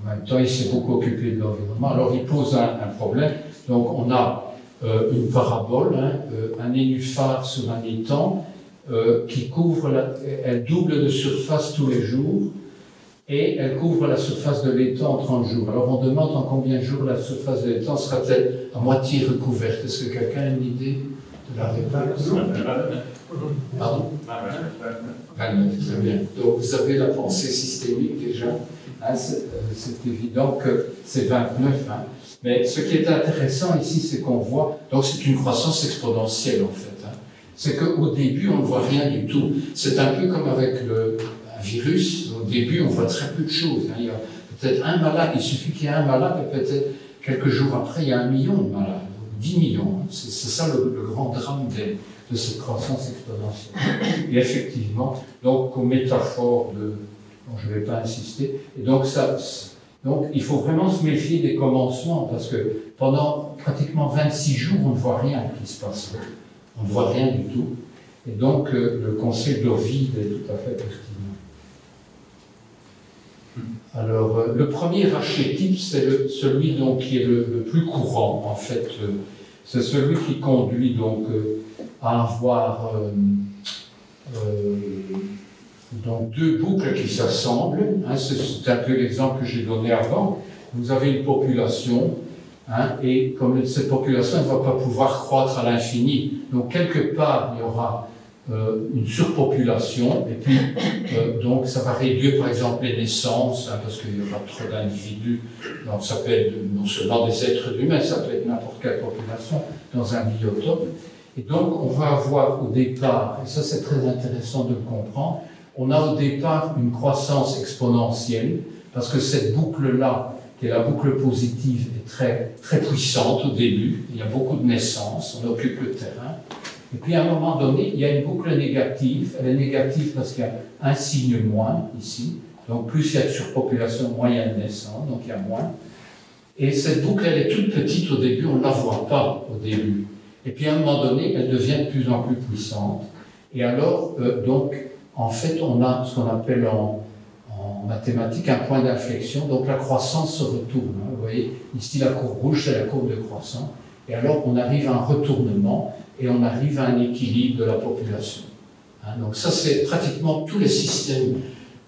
en même temps, il s'est beaucoup occupé de l'environnement. Alors, il pose un problème. Donc, on a une parabole, un nénuphar sur un étang, qui couvre, elle double de surface tous les jours, et elle couvre la surface de l'étang en 30 jours. Alors on demande en combien de jours la surface de l'étang sera-t-elle à moitié recouverte? Est-ce que quelqu'un a une idée de la réponse? Pardon? Très bien. Donc vous avez la pensée systémique déjà. C'est évident que c'est 29. Mais ce qui est intéressant ici, c'est qu'on voit, donc c'est une croissance exponentielle en fait. C'est qu'au début, on ne voit rien du tout. C'est un peu comme avec un virus. Au début, on voit très peu de choses. Il y a peut-être un malade, il suffit qu'il y ait un malade, et peut-être quelques jours après, il y a 1 million de malades, 10 millions. C'est ça le grand drame de cette croissance exponentielle. Et effectivement, donc, comme métaphore bon, je ne vais pas insister, et donc il faut vraiment se méfier des commencements, parce que pendant pratiquement 26 jours, on ne voit rien qui se passe. On ne voit rien du tout. Et donc, le concept d'Ovide est tout à fait pertinent. Alors, le premier archétype, c'est celui donc, qui est le plus courant, en fait. C'est celui qui conduit donc à avoir donc, 2 boucles qui s'assemblent. C'est un peu l'exemple que j'ai donné avant. Vous avez une population, et comme cette population ne va pas pouvoir croître à l'infini, donc quelque part il y aura une surpopulation, et puis donc ça va réduire par exemple les naissances, parce qu'il y aura trop d'individus. Donc ça peut être non seulement des êtres humains, ça peut être n'importe quelle population dans un biotope. Et donc, on va avoir au départ, et ça c'est très intéressant de le comprendre, on a au départ une croissance exponentielle, parce que cette boucle-là, qui est la boucle positive, est très, très puissante au début. Il y a beaucoup de naissances, on occupe le terrain. Et puis à un moment donné, il y a une boucle négative. Elle est négative parce qu'il y a un signe moins ici. Donc plus il y a de surpopulation, moins il y a de naissances, donc il y a moins. Et cette boucle, elle est toute petite au début, on ne la voit pas au début. Et puis à un moment donné, elle devient de plus en plus puissante. Et alors, donc, en fait, on a ce qu'on appelle en mathématiques un point d'inflexion. Donc la croissance se retourne. Hein. Vous voyez, ici la courbe rouge, c'est la courbe de croissance. Et alors, on arrive à un retournement et on arrive à un équilibre de la population. Hein. Donc ça, c'est pratiquement tous les systèmes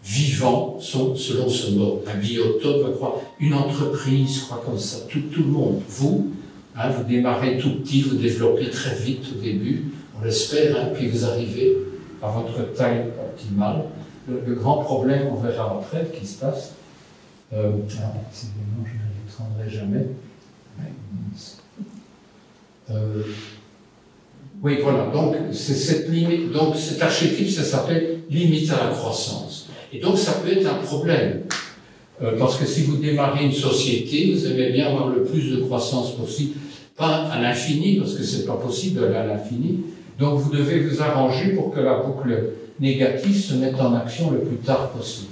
vivants sont selon ce mode. Un biotope, je crois, une entreprise, je crois comme ça, tout le monde. Vous, hein, vous démarrez tout petit, vous développez très vite au début, on l'espère, hein, puis vous arrivez à votre taille optimale. Le grand problème, on verra après, qui se passe. Alors, décidément, je ne l'étendrai jamais. Oui, voilà, donc c'est cette limite, donc cet archétype, ça s'appelle limite à la croissance. Et donc ça peut être un problème, parce que si vous démarrez une société, vous aimez bien avoir le plus de croissance possible, pas à l'infini, parce que c'est pas possible d'aller à l'infini, donc vous devez vous arranger pour que la boucle négative se mette en action le plus tard possible,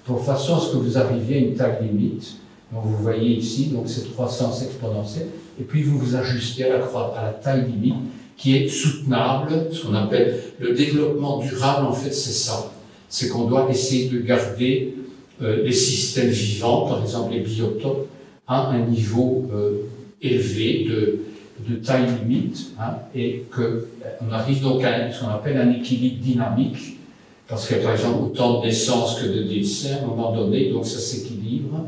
de façon à ce que vous arriviez à une taille limite. Donc vous voyez ici, donc cette croissance exponentielle, et puis vous vous ajustez à la taille limite, qui est soutenable, ce qu'on appelle le développement durable, en fait, c'est ça. C'est qu'on doit essayer de garder les systèmes vivants, par exemple les biotopes, à un niveau élevé de taille limite, hein, et qu'on arrive donc à ce qu'on appelle un équilibre dynamique, parce qu'il y a par exemple autant de naissances que de décès à un moment donné, donc ça s'équilibre.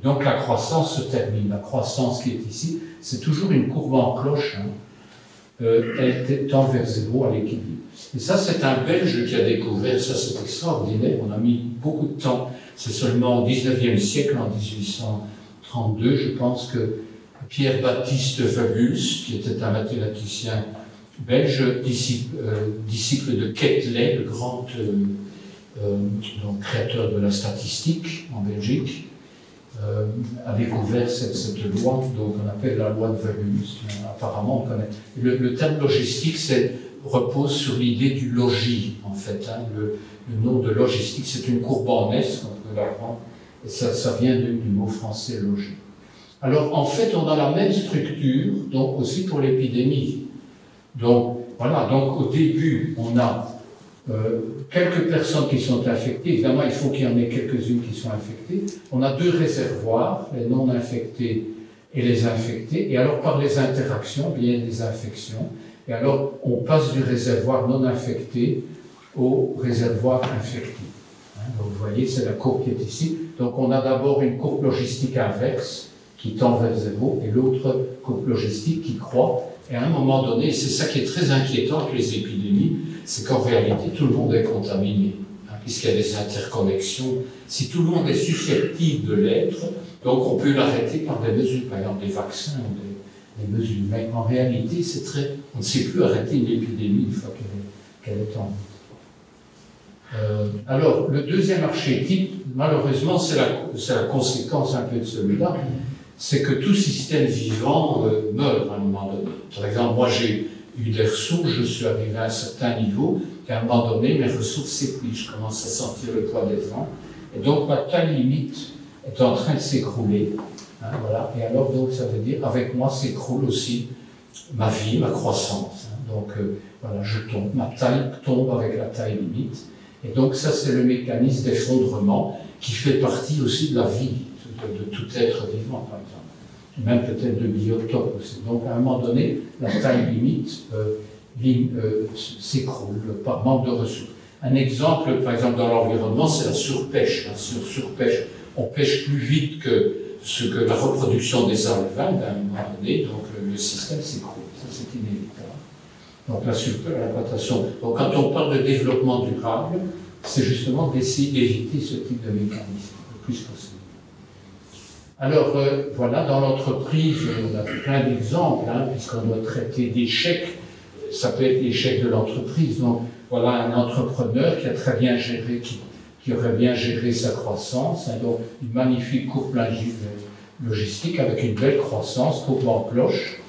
Donc la croissance se termine. La croissance qui est ici, c'est toujours une courbe en cloche, hein. Elle tend vers zéro à l'équilibre. Et ça, c'est un Belge qui a découvert, ça c'est extraordinaire, on a mis beaucoup de temps, c'est seulement au 19e siècle, en 1832, je pense que Pierre-Baptiste Fabius, qui était un mathématicien belge, disciple de Quetelet, le grand donc, créateur de la statistique en Belgique, a découvert cette loi, donc on appelle la loi de Fabius. Apparemment, on connaît. Le terme logistique repose sur l'idée du logis, en fait. Hein. Le nom de logistique, c'est une courbe en S, on peut l'apprendre, et ça vient du mot français logis. Alors, en fait, on a la même structure, donc aussi pour l'épidémie. Donc, voilà, donc au début, on a quelques personnes qui sont infectées. Évidemment, il faut qu'il y en ait quelques-unes qui sont infectées. On a deux réservoirs, les non-infectés et les infectés. Et alors, par les interactions, il y a des infections. Et alors, on passe du réservoir non-infecté au réservoir infecté. Hein, donc, vous voyez, c'est la courbe qui est ici. Donc, on a d'abord une courbe logistique inverse qui tend vers zéro et l'autre courbe logistique qui croît. Et à un moment donné, c'est ça qui est très inquiétant avec les épidémies, c'est qu'en réalité, tout le monde est contaminé, hein, puisqu'il y a des interconnexions. Si tout le monde est susceptible de l'être, donc on peut l'arrêter par des mesures, par exemple des vaccins ou des mesures. Mais en réalité, on ne sait plus arrêter une épidémie une fois qu'elle est en route. Alors, le deuxième archétype, malheureusement, c'est la conséquence un peu de celui-là, c'est que tout système vivant meurt à un moment donné. Par exemple, moi j'ai eu des ressources, je suis arrivé à un certain niveau, et à un moment donné, mes ressources s'épuisent, je commence à sentir le poids des ans, et donc ma taille limite est en train de s'écrouler. Hein, voilà. Et alors, donc, ça veut dire, avec moi s'écroule aussi ma vie, ma croissance. Hein. Donc, voilà, je tombe, ma taille tombe avec la taille limite. Et donc, ça, c'est le mécanisme d'effondrement qui fait partie aussi de la vie, de tout être vivant, par exemple. Même peut-être de biotope aussi. Donc, à un moment donné, la taille limite s'écroule par manque de ressources. Un exemple, par exemple, dans l'environnement, c'est la surpêche. La surpêche, on pêche plus vite que ce que la reproduction des alevins, à un moment donné, donc le système s'écroule. Ça, c'est inévitable. Donc, la surpêche. Donc, quand on parle de développement durable, c'est justement d'essayer d'éviter ce type de mécanisme le plus possible. Alors, voilà, dans l'entreprise, on a plein d'exemples, hein, puisqu'on doit traiter d'échecs. ça peut être l'échec de l'entreprise. Donc, voilà un entrepreneur qui a très bien géré, qui aurait bien géré sa croissance, hein, donc une magnifique courbe logistique avec une belle croissance, courbe en cloche.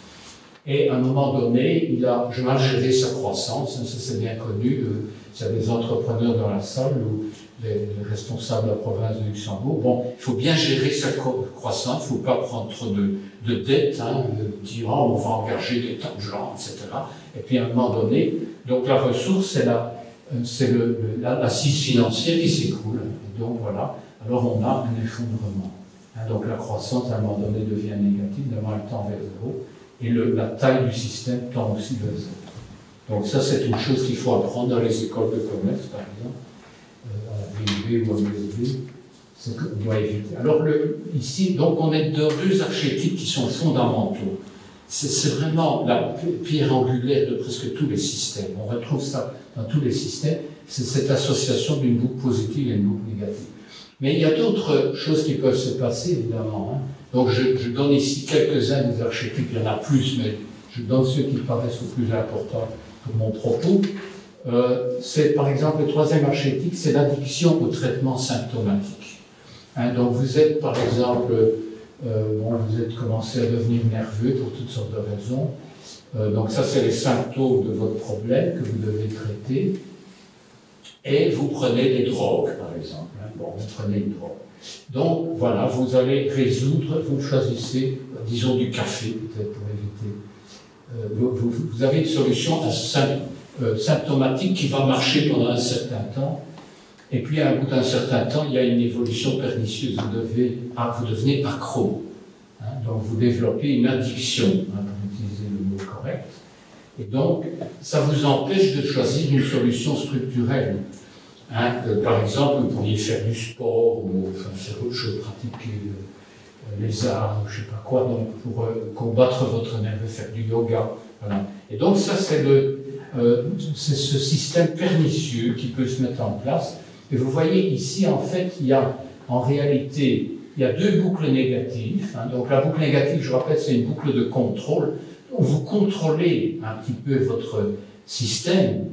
Et à un moment donné, il a mal géré sa croissance, hein, ça c'est bien connu. Il y a des entrepreneurs dans la salle ou les responsables de la province de Luxembourg. Bon, il faut bien gérer sa croissance, il ne faut pas prendre trop de dettes, hein, dire oh, on va engager des tas de gens, etc. Et puis à un moment donné, donc la ressource, c'est l'assise financière qui s'écroule. Donc voilà, alors on a un effondrement. Hein, donc la croissance à un moment donné devient négative, d'abord elle tend vers zéro, et la taille du système tend aussi vers zéro. Donc ça c'est une chose qu'il faut apprendre dans les écoles de commerce, par exemple, à la BUB ou à l'USB, c'est qu'on doit éviter. Alors ici, donc on est dans deux archétypes qui sont fondamentaux. C'est vraiment la pierre angulaire de presque tous les systèmes. On retrouve ça dans tous les systèmes, c'est cette association d'une boucle positive et une boucle négative. Mais il y a d'autres choses qui peuvent se passer, évidemment. Hein. Donc je donne ici quelques-uns des archétypes, il y en a plus, mais je donne ceux qui paraissent le plus importants pour mon propos. C'est par exemple le troisième archétype, c'est l'addiction au traitement symptomatique. Hein, donc vous êtes par exemple, vous êtes commencé à devenir nerveux pour toutes sortes de raisons. Donc ça c'est les symptômes de votre problème que vous devez traiter. Et vous prenez des drogues par exemple. Hein, bon, vous prenez une drogue. Donc voilà, vous allez résoudre, vous choisissez, disons du café peut-être pour éviter. Vous avez une solution symptomatique qui va marcher pendant un certain temps. Et puis, à un bout d'un certain temps, il y a une évolution pernicieuse. Vous devenez accro. Hein, donc, vous développez une addiction, hein, pour utiliser le mot correct. Et donc, ça vous empêche de choisir une solution structurelle. Hein, par exemple, vous pourriez faire du sport ou faire autre chose, pratiquer les arts, je ne sais pas quoi, donc pour combattre votre nerveux, faire du yoga. Voilà. Et donc, ça, c'est ce système pernicieux qui peut se mettre en place. Et vous voyez ici, en fait, en réalité, il y a deux boucles négatives. Hein. Donc la boucle négative, je rappelle, c'est une boucle de contrôle. Donc, vous contrôlez un petit peu votre système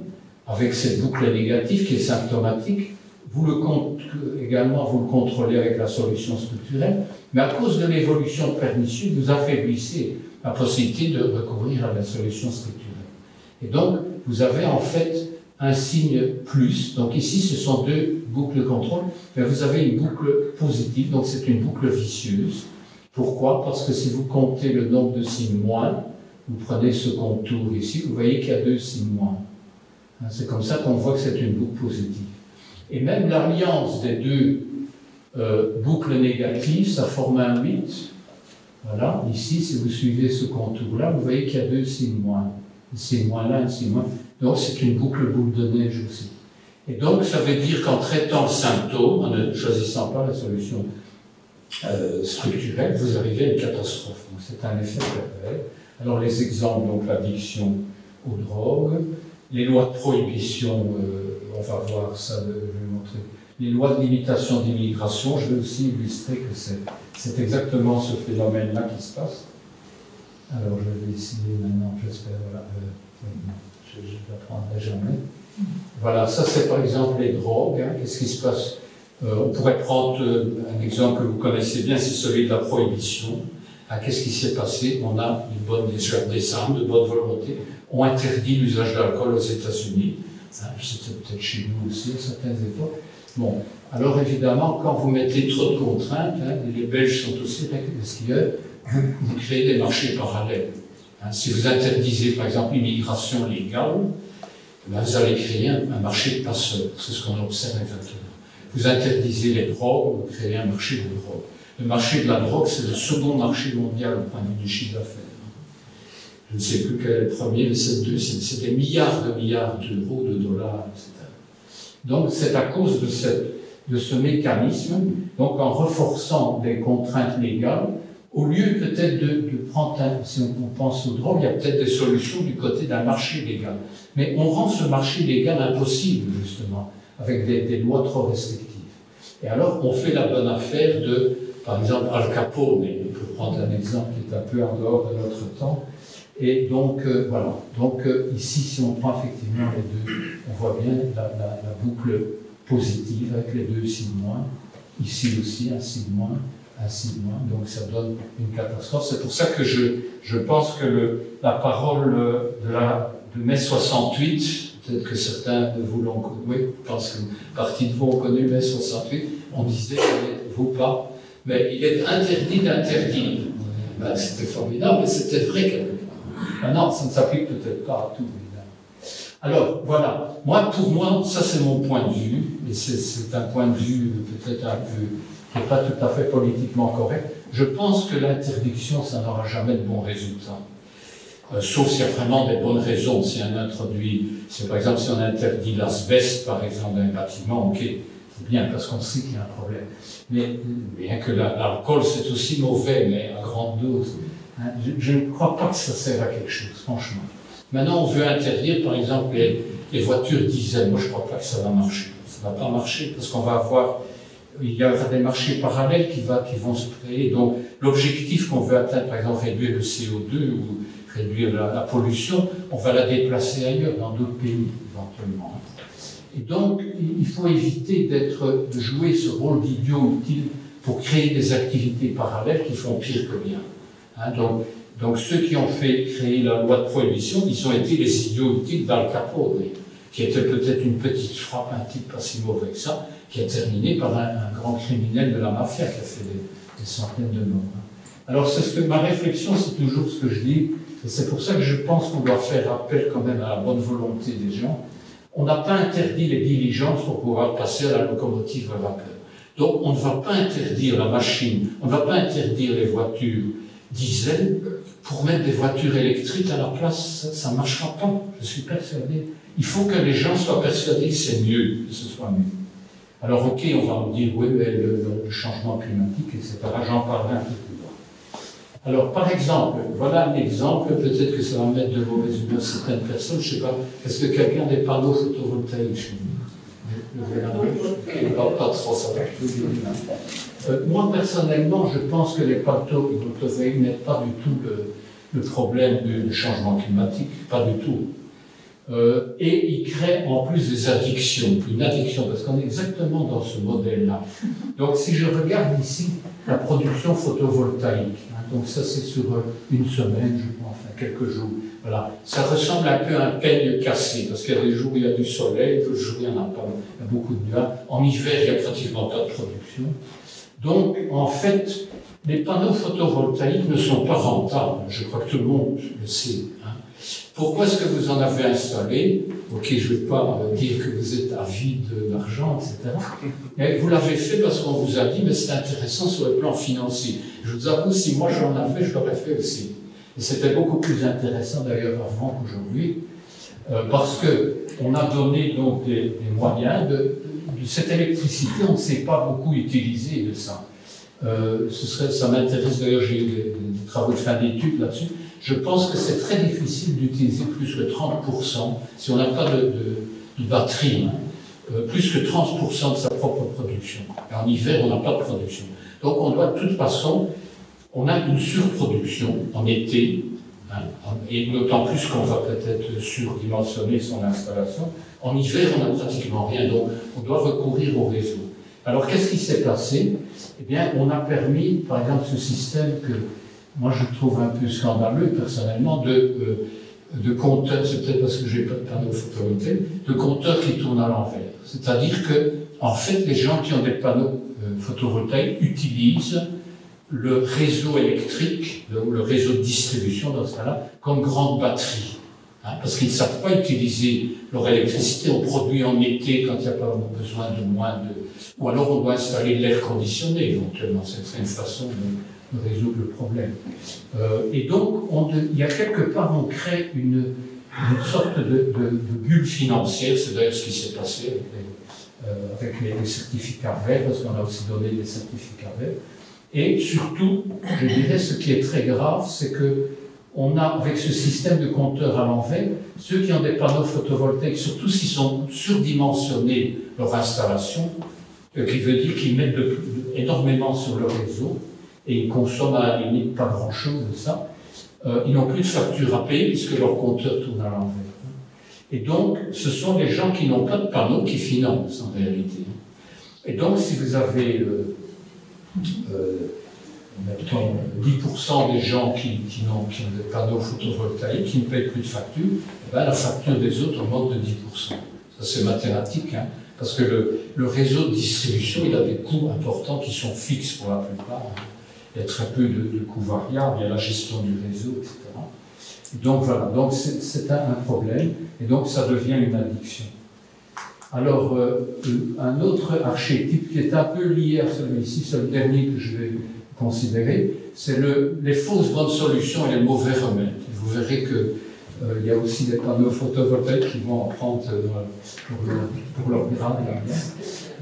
avec cette boucle négative qui est symptomatique. Également, vous le contrôlez avec la solution structurelle. Mais à cause de l'évolution pernicieuse, vous affaiblissez la possibilité de recourir à la solution structurelle. Et donc, vous avez en fait un signe plus. Donc ici, ce sont deux boucles de contrôle, mais vous avez une boucle positive, donc c'est une boucle vicieuse. Pourquoi? Parce que si vous comptez le nombre de signes moins, vous prenez ce contour ici, vous voyez qu'il y a deux signes moins. C'est comme ça qu'on voit que c'est une boucle positive. Et même l'alliance des deux boucles négatives, ça forme un 8. Voilà, ici, si vous suivez ce contour-là, vous voyez qu'il y a deux signes moins. Un signe moins là, un signe moins. Donc c'est une boule de neige aussi. Et donc ça veut dire qu'en traitant le symptôme, en ne choisissant pas la solution structurelle, vous arrivez à une catastrophe. Donc c'est un effet pervers. Alors les exemples, donc l'addiction aux drogues, les lois de prohibition, on va voir ça, je vais montrer. Les lois de limitation d'immigration, je vais aussi illustrer que c'est exactement ce phénomène-là qui se passe. Alors je vais essayer maintenant, j'espère, voilà. Je ne l'apprendrai jamais. Voilà, ça c'est par exemple les drogues. Hein. Qu'est-ce qui se passe? On pourrait prendre un exemple que vous connaissez bien, c'est celui de la prohibition. Hein, qu'est-ce qui s'est passé? On a des âmes de bonne volonté ont interdit l'usage d'alcool aux États-Unis. Hein, c'était peut-être chez nous aussi à certaines époques. Bon, alors évidemment, quand vous mettez trop de contraintes, hein, les Belges sont aussi resquilleurs, vous créez des marchés parallèles. Hein, si vous interdisez, par exemple, l'immigration légale, ben vous allez créer un marché de passeurs. C'est ce qu'on observe exactement. Vous interdisez les drogues, vous créez un marché de drogue. Le marché de la drogue, c'est le second marché mondial au point de vue du chiffre d'affaires. Je ne sais plus quel est le premier, mais c'est le deuxième. C'est des milliards d'euros, de dollars, etc. Donc, c'est à cause de ce mécanisme, donc en renforçant des contraintes légales, au lieu peut-être de prendre, si on pense aux drogues, il y a peut-être des solutions du côté d'un marché légal. Mais on rend ce marché légal impossible, justement, avec des lois trop restrictives. Et alors, on fait la bonne affaire de, par exemple, Al Capone, on peut prendre un exemple qui est un peu en dehors de notre temps, Et donc, voilà. Donc, ici, si on prend effectivement les deux, on voit bien la boucle positive avec les deux signes moins. Ici aussi, un signe moins, un signe moins. Donc, ça donne une catastrophe. C'est pour ça que je pense que la parole de mai 68, peut-être que certains de vous l'ont connu, oui, je pense que partie de vous ont connu mai 68, on disait qu'il ne vaut pas, mais il est interdit d'interdire. Ben, c'était formidable, mais c'était vrai quelque part. Maintenant, ça ne s'applique peut-être pas à tout, évidemment. Alors, voilà. Pour moi, ça c'est mon point de vue, et c'est un point de vue peut-être un peu, qui n'est pas tout à fait politiquement correct. Je pense que l'interdiction, ça n'aura jamais de bons résultats. Sauf s'il y a vraiment des bonnes raisons. Si on introduit, par exemple, si on interdit l'asbeste, par exemple, dans un bâtiment, ok, c'est bien, parce qu'on sait qu'il y a un problème. Mais bien que l'alcool, c'est aussi mauvais, mais à grande dose. Hein, je ne crois pas que ça sert à quelque chose, franchement. Maintenant, on veut interdire, par exemple, les voitures diesel. Moi, je ne crois pas que ça va marcher. Ça ne va pas marcher, parce qu'on va avoir... Il y aura des marchés parallèles qui vont se créer. Donc, l'objectif qu'on veut atteindre, par exemple, réduire le CO2 ou réduire la pollution, on va la déplacer ailleurs, dans d'autres pays, éventuellement. Et donc, il faut éviter de jouer ce rôle d'idiot utile pour créer des activités parallèles qui font pire que bien. Hein, donc, ceux qui ont créé la loi de prohibition, ils ont été les idiots utiles d'Al Capone, qui était peut-être une petite frappe, un type pas si mauvais que ça, qui a terminé par un grand criminel de la mafia qui a fait des centaines de morts. Alors, ma réflexion, c'est toujours ce que je dis, et c'est pour ça que je pense qu'on doit faire appel quand même à la bonne volonté des gens. On n'a pas interdit les diligences pour pouvoir passer à la locomotive à vapeur. Donc, on ne va pas interdire la machine, on ne va pas interdire les voitures diesel pour mettre des voitures électriques à la place. Ça ne marchera pas, je suis persuadé. Il faut que les gens soient persuadés que c'est mieux, que ce soit mieux. Alors, ok, on va nous dire, oui, mais le changement climatique, etc. J'en parlerai un peu plus loin. Alors, par exemple, voilà un exemple, peut-être que ça va mettre de mauvaise humeur certaines personnes, je ne sais pas, est-ce que quelqu'un a des panneaux photovoltaïques chez nous? Pas trop, ça va. Moi, personnellement, je pense que les panneaux photovoltaïques n'aident pas du tout le problème du changement climatique, pas du tout. Et il crée en plus des addictions, une addiction, parce qu'on est exactement dans ce modèle-là. Donc si je regarde ici la production photovoltaïque, hein, donc ça c'est sur une semaine, je crois, enfin quelques jours, voilà, ça ressemble un peu à un peigne cassé, parce qu'il y a des jours où il y a du soleil, d'autres jours il n'y en a pas, il y a beaucoup de nuages. En hiver, il n'y a pratiquement pas de production. Donc en fait, les panneaux photovoltaïques ne sont pas rentables, je crois que tout le monde le sait. Hein. Pourquoi est-ce que vous en avez installé? Ok, je ne vais pas dire que vous êtes avide d'argent, etc. Mais vous l'avez fait parce qu'on vous a dit, mais c'est intéressant sur le plan financier. Je vous avoue, si moi j'en avais, je l'aurais fait aussi. Et c'était beaucoup plus intéressant d'ailleurs avant qu'aujourd'hui, parce qu'on a donné donc des moyens de cette électricité, on ne s'est pas beaucoup utilisé de ça. Ça m'intéresse d'ailleurs, j'ai eu des travaux de fin d'études là-dessus. Je pense que c'est très difficile d'utiliser plus que 30%, si on n'a pas de batterie, hein, plus que 30% de sa propre production. Et en hiver, on n'a pas de production. Donc on doit de toute façon, on a une surproduction en été, hein, et d'autant plus qu'on va peut-être surdimensionner son installation. En hiver, on n'a pratiquement rien, donc on doit recourir au réseau. Alors qu'est-ce qui s'est passé? Eh bien, on a permis, par exemple, ce système que moi, je trouve un peu scandaleux, personnellement, de compteurs, c'est peut-être parce que je n'ai pas de panneau photovoltaïque, de compteurs qui tournent à l'envers. C'est-à-dire que, en fait, les gens qui ont des panneaux photovoltaïques utilisent le réseau électrique, le réseau de distribution dans ce cas-là, comme grande batterie. Hein, parce qu'ils ne savent pas utiliser leur électricité. On produit en été quand il n'y a pas besoin de moins de... Ou alors on doit installer de l'air conditionné, éventuellement. C'est une façon de résoudre le problème. Et donc, il y a quelque part, on crée une sorte de bulle financière. C'est d'ailleurs ce qui s'est passé avec les certificats verts, parce qu'on a aussi donné des certificats verts. Et surtout, je dirais, ce qui est très grave, c'est que on a, avec ce système de compteurs à l'envers, ceux qui ont des panneaux photovoltaïques, surtout s'ils sont surdimensionnés leur installation, qui veut dire qu'ils mettent énormément sur le réseau, et ils consomment à la limite pas grand-chose de ça, ils n'ont plus de facture à payer puisque leur compteur tourne à l'envers. Et donc, ce sont des gens qui n'ont pas de panneaux qui financent en réalité. Et donc, si vous avez, mettons, 10% des gens qui ont des panneaux photovoltaïques, qui ne payent plus de facture, eh bien, la facture des autres augmente de 10%. Ça, c'est mathématique, hein, parce que le réseau de distribution, il a des coûts importants qui sont fixes pour la plupart. Hein. Il y a très peu de coûts variables, il y a la gestion du réseau, etc. Donc voilà, donc c'est un problème, et donc ça devient une addiction. Alors, un autre archétype qui est un peu lié à celui-ci, c'est le dernier que je vais considérer, c'est les fausses bonnes solutions et les mauvais remèdes. Vous verrez que il y a aussi des panneaux photovoltaïques qui vont en prendre pour leur grade.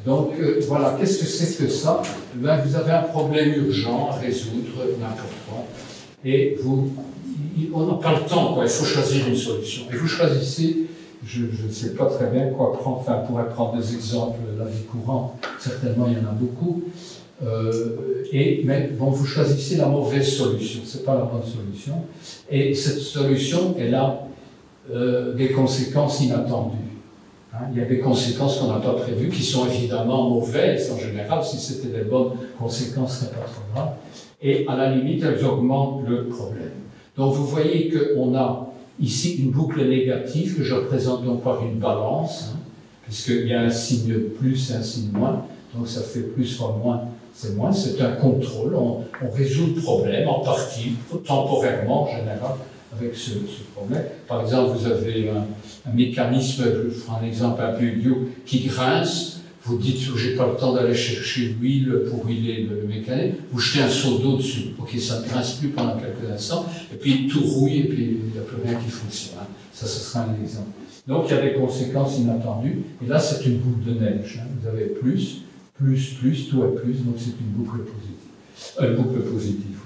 Donc voilà, qu'est-ce que c'est que ça? Ben, vous avez un problème urgent à résoudre, n'importe quoi, et on n'a pas le temps, quoi. Il faut choisir une solution. Et vous choisissez, je ne sais pas très bien quoi prendre, enfin, on pourrait prendre des exemples de la vie courante, certainement il y en a beaucoup, mais bon, vous choisissez la mauvaise solution, ce n'est pas la bonne solution, et cette solution, elle a des conséquences inattendues. Hein, il y a des conséquences qu'on n'a pas prévues, qui sont évidemment mauvaises en général, si c'était des bonnes conséquences, ce n'est pas trop grave, et à la limite, elles augmentent le problème. Donc vous voyez qu'on a ici une boucle négative que je représente donc par une balance, hein, puisqu'il y a un signe plus et un signe moins, donc ça fait plus fois moins, c'est moins, c'est un contrôle, on résout le problème en partie, temporairement en général, avec ce problème. Par exemple, vous avez un mécanisme, je ferai un exemple un peu idiot, qui grince. Vous dites, j'ai pas le temps d'aller chercher l'huile pour huiler le mécanisme, vous jetez un seau d'eau dessus, ok, ça ne grince plus pendant quelques instants, et puis tout rouille, et puis il n'y a plus rien qui fonctionne. Hein. Ça, ce sera un exemple. Donc, il y a des conséquences inattendues, et là, c'est une boule de neige. Hein. Vous avez plus, tout est plus, donc c'est une boucle positive.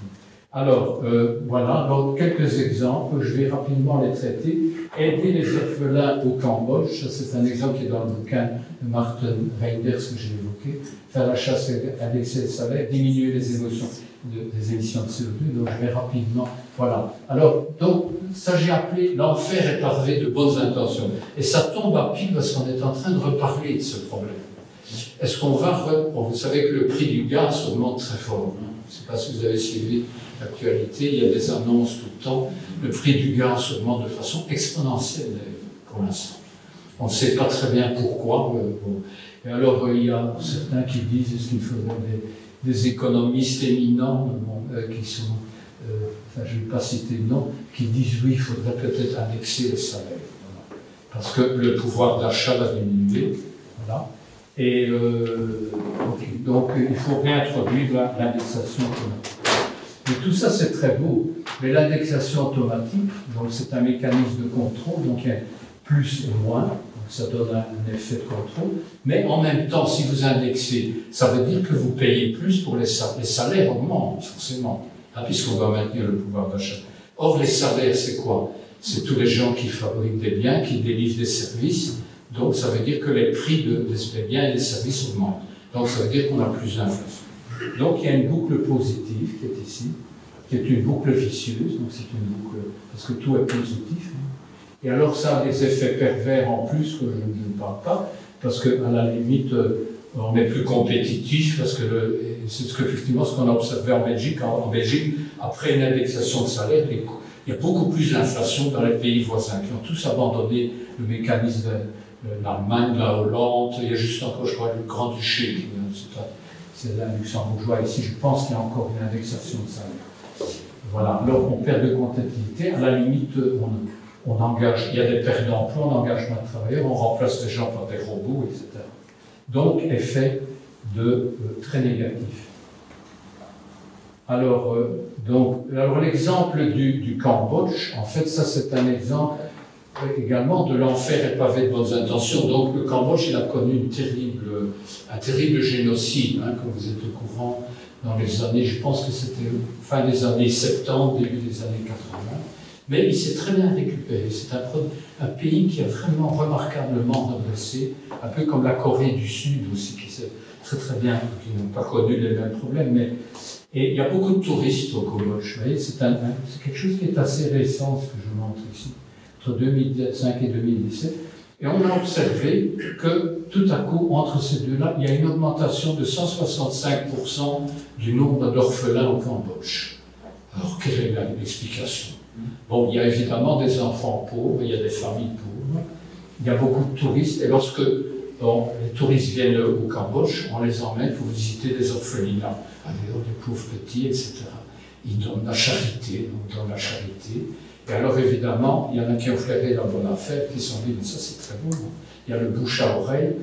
Alors, voilà, alors quelques exemples, je vais rapidement les traiter. Aider les orphelins au Cambodge, ça c'est un exemple qui est dans le bouquin de Martin Reinders que j'ai évoqué. Faire la chasse à l'excès de salaire, diminuer les émissions de CO2, donc je vais rapidement, voilà. Alors, donc, ça j'ai appelé l'enfer est pavé de bonnes intentions. Et ça tombe à pic parce qu'on est en train de reparler de ce problème. Est-ce qu'on va, vous savez que le prix du gaz augmente très fort, hein. Je ne sais pas si vous avez suivi l'actualité, il y a des annonces tout le temps, le prix du gaz augmente de façon exponentielle pour l'instant. On ne sait pas très bien pourquoi. Bon. Et alors, il y a certains qui disent, est-ce qu'il faudrait des économistes éminents, qui sont, enfin je ne vais pas citer le nom, qui disent oui, il faudrait peut-être indexer les salaires. Voilà. Parce que le pouvoir d'achat va diminuer. Voilà. Et donc, il faut réintroduire l'indexation automatique. Et tout ça, c'est très beau, mais l'indexation automatique, donc c'est un mécanisme de contrôle, donc il y a plus et moins, donc ça donne un effet de contrôle, mais en même temps, si vous indexez, ça veut dire que vous payez plus pour les salaires augmentent, forcément, hein, puisqu'on va maintenir le pouvoir d'achat. Or, les salaires, c'est quoi? C'est tous les gens qui fabriquent des biens, qui délivrent des services, donc ça veut dire que les prix des biens et des services augmentent. Donc ça veut dire qu'on a plus d'inflation. Donc il y a une boucle positive qui est ici, qui est une boucle vicieuse, donc c'est une boucle, parce que tout est positif. Hein. Et alors ça a des effets pervers en plus que je ne parle pas, parce qu'à la limite, on est plus compétitif, parce que c'est effectivement ce qu'on a observé en Belgique. En Belgique, après une indexation de salaire, il y a beaucoup plus d'inflation dans les pays voisins, qui ont tous abandonné le mécanisme de l'Allemagne, de la Hollande, il y a juste encore, je crois, le Grand-Duché, c'est la luxembourgeois. Ici, je pense qu'il y a encore une indexation de salaire. Voilà, alors on perd de compétitivité, à la limite, on engage, il y a des pertes d'emploi, on engage moins de travailleurs, on remplace les gens par des robots, etc. Donc, effet très négatif. Alors l'exemple du Cambodge, en fait, ça c'est un exemple également de l'enfer est pavé de bonnes intentions. Donc le Cambodge, il a connu un terrible génocide, hein, comme vous êtes au courant, dans les années, je pense que c'était fin des années 70, début des années 80. Mais il s'est très bien récupéré. C'est un pays qui a vraiment remarquablement redressé, un peu comme la Corée du Sud aussi, qui s'est très très bien, qui n'ont pas connu les mêmes problèmes. Et il y a beaucoup de touristes au Cambodge. Vous voyez, c'est quelque chose qui est assez récent, ce que je montre ici, entre 2005 et 2017. Et on a observé que tout à coup, entre ces deux-là, il y a une augmentation de 165% du nombre d'orphelins au Cambodge. Alors, quelle est l'explication? Bon, il y a évidemment des enfants pauvres, il y a des familles pauvres, il y a beaucoup de touristes, et lorsque les touristes viennent au Cambodge, on les emmène pour visiter des orphelinats, avec des pauvres petits, etc. Ils donnent la charité, on donne la charité. Et alors évidemment, il y en a qui ont flairé la bonne affaire, qui se sont dit, mais ça c'est très beau, il y a le bouche à oreille,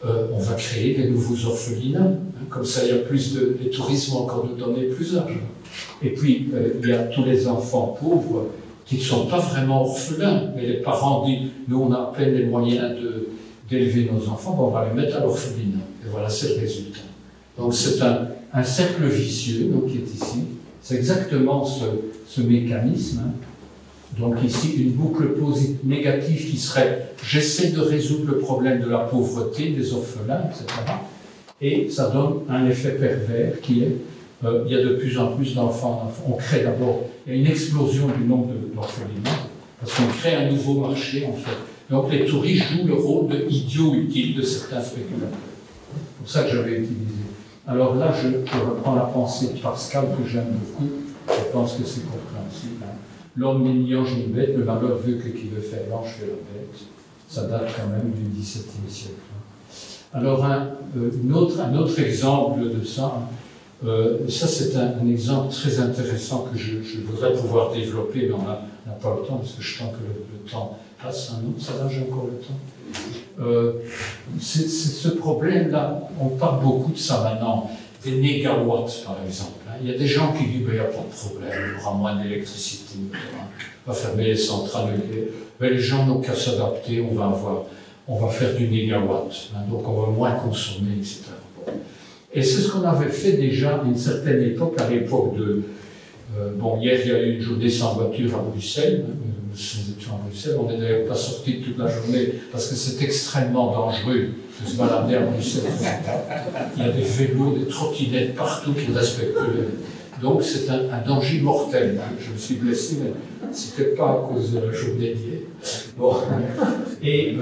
on va créer des nouveaux orphelinats, hein, comme ça il y a plus les touristes vont encore nous donner plus d'argent. Et puis il y a tous les enfants pauvres qui ne sont pas vraiment orphelins, mais les parents disent, nous on a à peine les moyens d'élever nos enfants, bon, on va les mettre à l'orphelinat. Et voilà, c'est le résultat. Donc c'est un cercle vicieux donc, qui est ici. C'est exactement ce mécanisme. Hein. Donc ici, une boucle négative qui serait « j'essaie de résoudre le problème de la pauvreté, des orphelins, etc. » Et ça donne un effet pervers qui est il y a de plus en plus d'enfants. On crée d'abord, il y a une explosion du nombre d'orphelinats, parce qu'on crée un nouveau marché en fait. Donc les touristes jouent le rôle de idiot utile de certains spéculateurs. C'est pour ça que j'avais utilisé. Alors là, je reprends la pensée de Pascal que j'aime beaucoup. Je pense que c'est compréhensible. Hein. L'homme n'est ni ange ni bête, le malheur veut que qui veut faire l'ange fait la bête. Ça date quand même du XVIIe siècle. Alors un autre exemple de ça, ça c'est un exemple très intéressant que je voudrais pouvoir développer, mais on n'a pas le temps, parce que je sens que le temps passe. Hein, non, ça va, j'ai encore le temps. C'est ce problème-là, on parle beaucoup de ça maintenant, des négawatts par exemple. Hein. Il y a des gens qui disent, il n'y a pas de problème, il y aura moins d'électricité, on va fermer les centrales nucléaires. Mais les gens n'ont qu'à s'adapter, on va faire du négawatt, hein, donc on va moins consommer, etc. Et c'est ce qu'on avait fait déjà à une certaine époque, à l'époque de... bon, hier il y a eu une journée sans voiture à Bruxelles, hein, nous étions à Bruxelles, on n'est d'ailleurs pas sortis toute la journée parce que c'est extrêmement dangereux de se balader à Bruxelles. Il y a des vélos, des trottinettes partout qui respectent le... Donc c'est un danger mortel. Hein. Je me suis blessé, mais ce n'était pas à cause de la journée d'hier. Bon. Et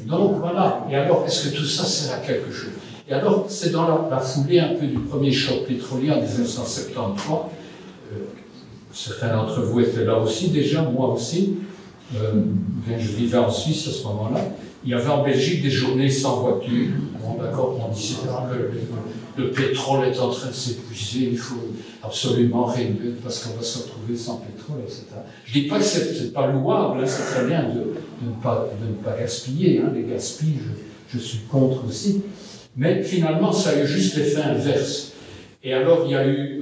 donc voilà. Et alors, est-ce que tout ça sert à quelque chose? Et alors, c'est dans la foulée un peu du premier choc pétrolier en 1973. Certains d'entre vous étaient là aussi déjà, moi aussi. Je vivais en Suisse à ce moment-là. Il y avait en Belgique des journées sans voiture. Bon, d'accord, on disait le pétrole est en train de s'épuiser, il faut absolument réduire parce qu'on va se retrouver sans pétrole, etc. Je ne dis pas que c'est pas louable, hein, c'est très bien de ne pas gaspiller, hein, les gaspilles, je suis contre aussi. Mais finalement, ça a eu juste l'effet inverse. Et alors, il y a eu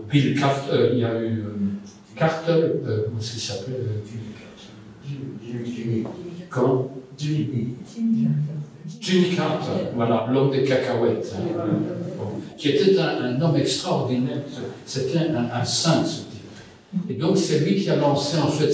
Bill Carter, il y a eu Carter, comment est-ce qu'il s'appelait Comment Jimmy Carter, voilà, l'homme des cacahuètes, hein, bon, qui était un homme extraordinaire, c'était un saint, ce type. Et donc, c'est lui qui a lancé, en fait,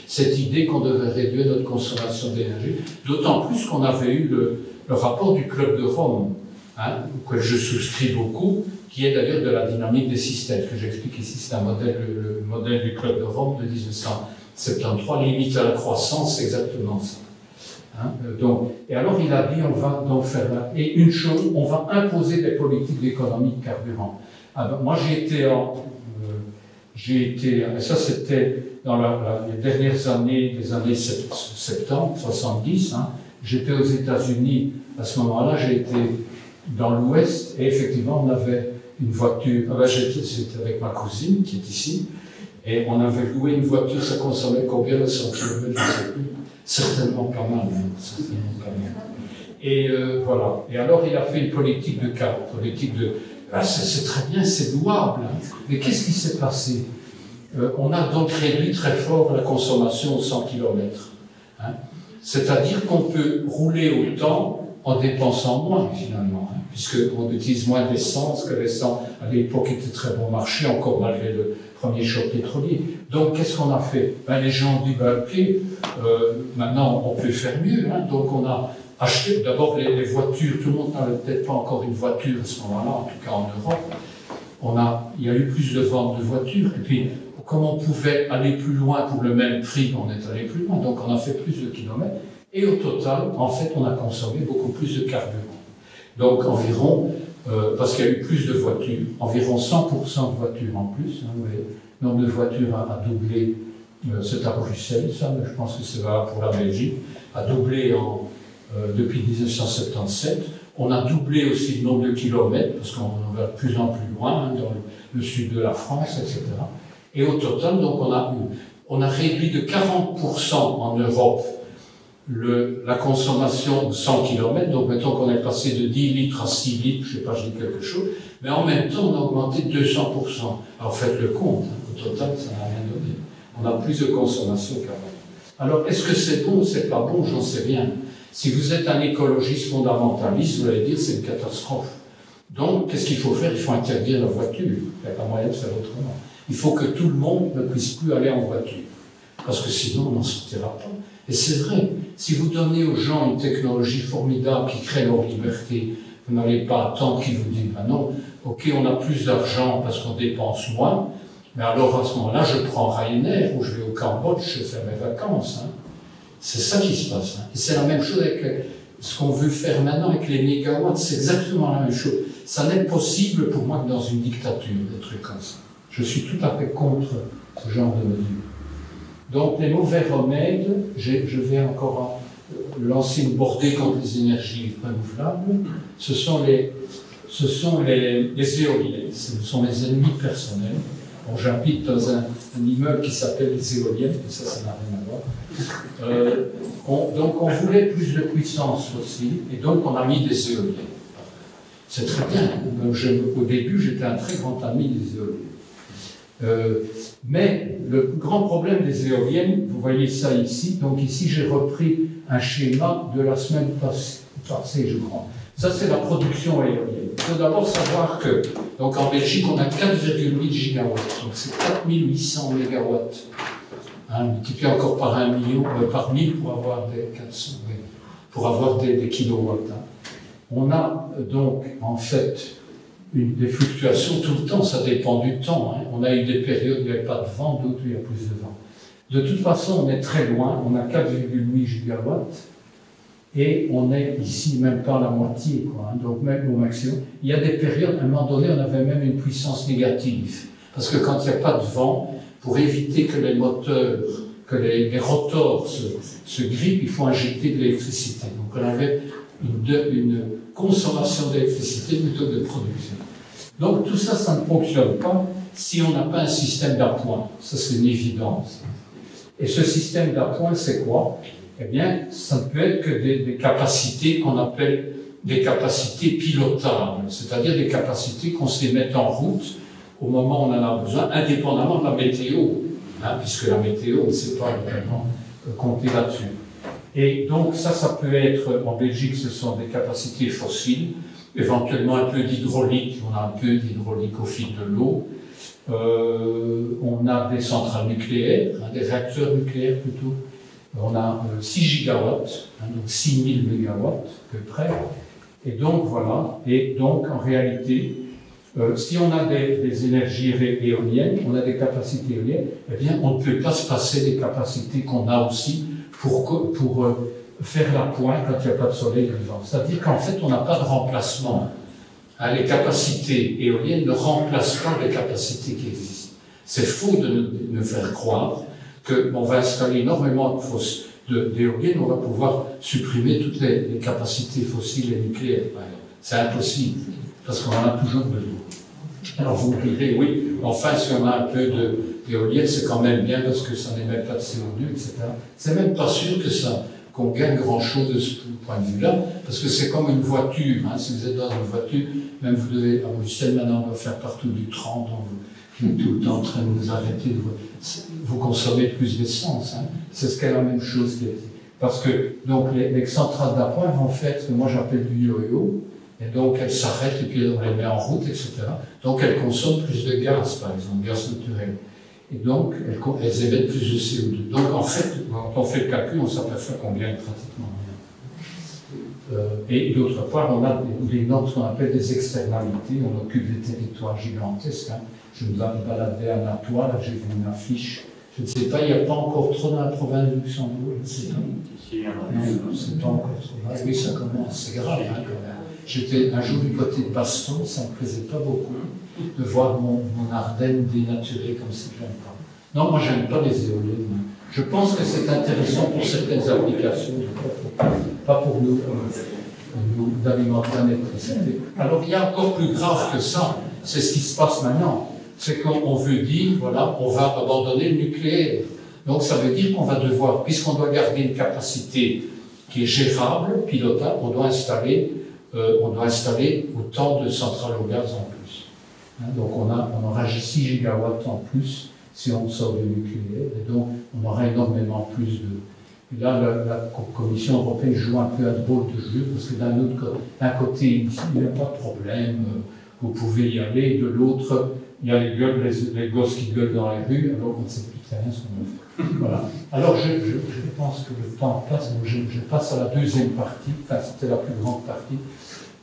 cette idée qu'on devait réduire notre consommation d'énergie, d'autant plus qu'on avait eu le rapport du Club de Rome, hein, auquel je souscris beaucoup, qui est d'ailleurs de la dynamique des systèmes, que j'explique ici, c'est le modèle du Club de Rome de 1973, limite à la croissance, c'est exactement ça. Hein, donc, et alors il a dit, on va donc faire là, et une chose, on va imposer des politiques d'économie de carburant. Ah ben, moi j'ai été, ça c'était dans les dernières années, des années 70, 70, hein, j'étais aux États-Unis, à ce moment-là j'ai été dans l'Ouest, et effectivement on avait une voiture, ah ben, j'étais avec ma cousine qui est ici, et on avait loué une voiture, ça consommait combien de 100 km, je ne sais plus. Certainement pas mal, hein, certainement pas mal. Et voilà. Et alors il a fait une politique de cap, politique de... Ah, c'est très bien, c'est louable. Hein. Mais qu'est-ce qui s'est passé? On a donc réduit très fort la consommation aux 100 km. Hein. C'est-à-dire qu'on peut rouler autant en dépensant moins, finalement. Hein, puisqu'on utilise moins d'essence, que l'essence, à l'époque, était très bon marché, encore malgré le premier choc pétrolier. Donc, qu'est-ce qu'on a fait? Ben, les gens ont dit, ben, ok, maintenant, on peut faire mieux. Hein. Donc, on a acheté d'abord les voitures. Tout le monde n'avait peut-être pas encore une voiture à ce moment-là, en tout cas en Europe. il y a eu plus de ventes de voitures, et puis comme on pouvait aller plus loin pour le même prix, on est allé plus loin, donc on a fait plus de kilomètres, et au total, en fait, on a consommé beaucoup plus de carburant. Donc environ, parce qu'il y a eu plus de voitures, environ 100% de voitures en plus, hein, le nombre de voitures a doublé, c'est à Bruxelles, ça, mais je pense que c'est valable pour la Belgique, a doublé depuis 1977. On a doublé aussi le nombre de kilomètres, parce qu'on va de plus en plus loin, hein, dans le sud de la France, etc. Et au total, donc, on a réduit de 40% en Europe la consommation de 100 km. Donc, mettons qu'on est passé de 10 litres à 6 litres, je ne sais pas, je dis quelque chose, mais en même temps, on a augmenté de 200%. Alors, faites le compte, hein, au total, ça n'a rien donné. On a plus de consommation qu'avant. Alors, est-ce que c'est bon ou c'est pas bon? J'en sais rien. Si vous êtes un écologiste fondamentaliste, vous allez dire c'est une catastrophe. Donc, qu'est-ce qu'il faut faire? Il faut interdire la voiture. Il n'y a pas moyen de faire autrement. Il faut que tout le monde ne puisse plus aller en voiture. Parce que sinon, on n'en sortira pas. Et c'est vrai, si vous donnez aux gens une technologie formidable qui crée leur liberté, vous n'allez pas attendre qu'ils vous disent, ben non, ok, on a plus d'argent parce qu'on dépense moins, mais alors à ce moment-là, je prends Ryanair ou je vais au Cambodge, je fais mes vacances. Hein. C'est ça qui se passe. Hein. Et c'est la même chose avec ce qu'on veut faire maintenant avec les mégawatts, c'est exactement la même chose. Ça n'est possible pour moi que dans une dictature, des trucs comme ça. Je suis tout à fait contre ce genre de mesures. Donc les mauvais remèdes, je vais encore lancer une bordée contre les énergies renouvelables, ce sont les éoliennes, ce sont mes ennemis personnels. Bon, j'habite dans un immeuble qui s'appelle les éoliennes, mais ça n'a rien à voir. Donc on voulait plus de puissance fossile, et donc on a mis des éoliennes. C'est très bien. Au début, j'étais un très grand ami des éoliennes. Mais le grand problème des éoliennes, vous voyez ça ici, donc ici j'ai repris un schéma de la semaine passée, je crois. Ça, c'est la production éolienne. Il faut d'abord savoir que, donc en Belgique, on a 4,8 gigawatts, donc c'est 4800 mégawatts. Hein, multiplié encore par 1 million, par 1000 pour avoir des 400, pour avoir des kilowatts. Hein. On a donc, en fait, des fluctuations tout le temps, ça dépend du temps. Hein. On a eu des périodes où il n'y avait pas de vent, d'autres où il y a plus de vent. De toute façon, on est très loin, on a 4,8 gigawatts, et on est ici même pas à la moitié, quoi, hein, donc même au maximum. Il y a des périodes, à un moment donné, on avait même une puissance négative, parce que quand il n'y a pas de vent, pour éviter que les moteurs, que les rotors se grippent, il faut injecter de l'électricité. Donc on avait une consommation d'électricité plutôt que de production. Donc tout ça, ça ne fonctionne pas si on n'a pas un système d'appoint. Ça, c'est une évidence. Et ce système d'appoint, c'est quoi? Eh bien, ça ne peut être que des capacités qu'on appelle des capacités pilotables, c'est-à-dire des capacités qu'on sait mettre en route au moment où on en a besoin, indépendamment de la météo, hein, puisque la météo, on ne sait pas vraiment compter là-dessus. Et donc ça peut être, en Belgique, ce sont des capacités fossiles, éventuellement un peu d'hydraulique, on a un peu d'hydraulique au fil de l'eau, on a des centrales nucléaires, hein, des réacteurs nucléaires plutôt, on a 6 gigawatts, hein, donc 6000 mégawatts à peu près, et donc voilà, et donc en réalité, si on a des énergies éoliennes, on a des capacités éoliennes, eh bien on ne peut pas se passer des capacités qu'on a aussi pour faire la pointe quand il n'y a pas de soleil et de vent. C'est-à-dire qu'en fait, on n'a pas de remplacement. Hein, les capacités éoliennes ne remplacent pas les capacités qui existent. C'est faux de nous faire croire qu'on va installer énormément d'éoliennes, on va pouvoir supprimer toutes les capacités fossiles et nucléaires. C'est impossible, parce qu'on en a toujours besoin. Alors vous me direz, oui, enfin, si on a un peu d'éoliennes, c'est quand même bien parce que ça n'émet pas de CO2, etc. C'est même pas sûr qu'on gagne grand-chose de ce point de vue-là, parce que c'est comme une voiture. Hein. Si vous êtes dans une voiture, même vous devez, à Bruxelles, maintenant, on va faire partout du 30, donc vous êtes tout le temps en train de vous arrêter, vous consommez plus d'essence. Hein. C'est ce qu'est la même chose. Parce que donc, les centrales d'appoint vont faire ce que moi j'appelle du yo-yo, et donc elles s'arrêtent et puis on les met en route, etc. Donc elles consomment plus de gaz, par exemple, gaz naturel. Et donc elles émettent plus de CO2. Donc en fait, quand on fait le calcul, on s'aperçoit qu'on gagne pratiquement rien. Et d'autre part, on a les normes qu'on appelle des externalités. On occupe des territoires gigantesques. Hein. Je me baladais à Natois, là j'ai vu une affiche. Je ne sais pas, il n'y a pas encore trop dans la province de Luxembourg. Je ne sais pas. Non, c'est pas encore trop. Ah, oui, ça commence, c'est grave. Hein, quand même. J'étais un jour du côté de Baston, ça ne me plaisait pas beaucoup de voir mon Ardenne dénaturée comme ça. J'aime pas. Non, moi j'aime pas les éoliennes. Je pense que c'est intéressant pour certaines applications, pas pour nous d'alimenter l'électricité. Alors il y a encore plus grave que ça, c'est ce qui se passe maintenant. C'est qu'on veut dire, voilà, on va abandonner le nucléaire. Donc ça veut dire qu'on va devoir, puisqu'on doit garder une capacité qui est gérable, pilotable, on doit installer autant de centrales au gaz en plus. Hein, donc on aura 6 gigawatts en plus si on sort du nucléaire, et donc on aura énormément plus de... Et là, la Commission européenne joue un peu à drôle de jeu, parce que d'un côté, il n'y a pas de problème, vous pouvez y aller, de l'autre, il y a les gosses qui gueulent dans la rue, alors on ne sait plus très bien ce qu'on va faire. Voilà. Alors je pense que le temps passe, donc je passe à la deuxième partie, enfin c'était la plus grande partie.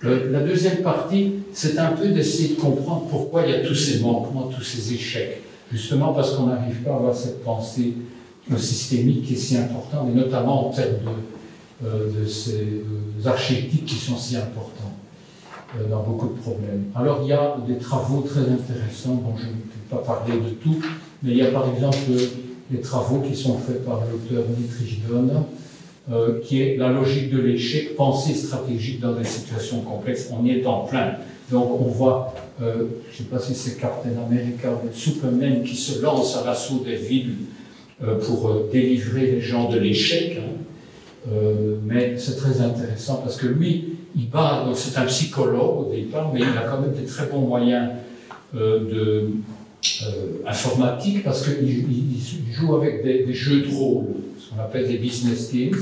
La deuxième partie, c'est un peu d'essayer de comprendre pourquoi il y a tous ces manquements, tous ces échecs. Justement parce qu'on n'arrive pas à avoir cette pensée systémique qui est si importante, et notamment en termes de ces archétypes qui sont si importants dans beaucoup de problèmes. Alors il y a des travaux très intéressants dont je ne peux pas parler de tout, mais il y a par exemple les travaux qui sont faits par l'auteur Dietrich Donner, qui est la logique de l'échec, pensée stratégique dans des situations complexes. On y est en plein. Donc on voit, je ne sais pas si c'est Captain America ou Superman qui se lance à l'assaut des villes pour délivrer les gens de l'échec. Hein. Mais c'est très intéressant parce que lui, donc c'est un psychologue au départ, mais il a quand même des très bons moyens informatiques parce qu'il joue avec des jeux de rôle, ce qu'on appelle des business games,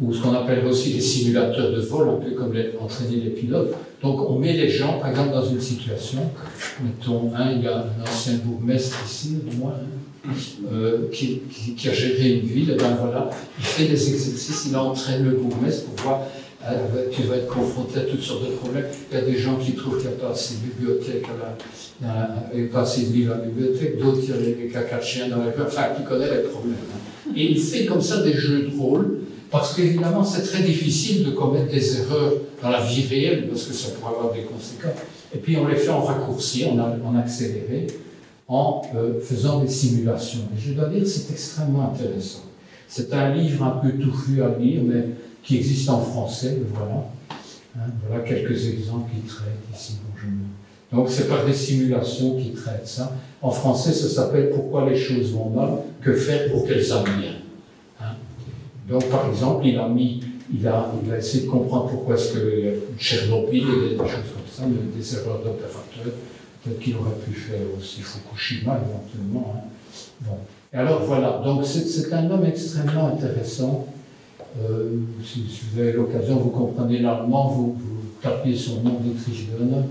ou ce qu'on appelle aussi des simulateurs de vol, un peu comme entraîner les pilotes. Donc on met les gens, par exemple, dans une situation, mettons, il y a un ancien bourgmestre ici, au moins, qui a géré une ville, et ben voilà, il fait des exercices, il entraîne le bourgmestre pour voir, tu vas être confronté à toutes sortes de problèmes. Il y a des gens qui trouvent qu'il n'y a pas assez de bibliothèques, il n'y a pas assez de livres à la bibliothèque, d'autres, il y a les caca de chiens dans la rue, enfin, tu connais les problèmes. Hein. Et il fait comme ça des jeux de rôle, parce qu'évidemment, c'est très difficile de commettre des erreurs dans la vie réelle, parce que ça pourrait avoir des conséquences. Et puis, on les fait en raccourci, en accéléré, en faisant des simulations. Et je dois dire que c'est extrêmement intéressant. C'est un livre un peu touffu à lire, mais qui existe en français, voilà. Hein, voilà quelques exemples qui traitent ici. Donc, c'est par des simulations qui traitent ça. En français, ça s'appelle « Pourquoi les choses vont mal, que faire pour qu'elles aillent bien ». Donc, par exemple, il a essayé de comprendre pourquoi est-ce que Tchernobyl et des choses comme ça, des erreurs d'opérateurs, peut-être qu'il aurait pu faire aussi Fukushima éventuellement. Hein. Bon. Et alors voilà, donc c'est un homme extrêmement intéressant. Si vous avez l'occasion, vous comprenez l'allemand, vous tapez son nom Dietrich Donner,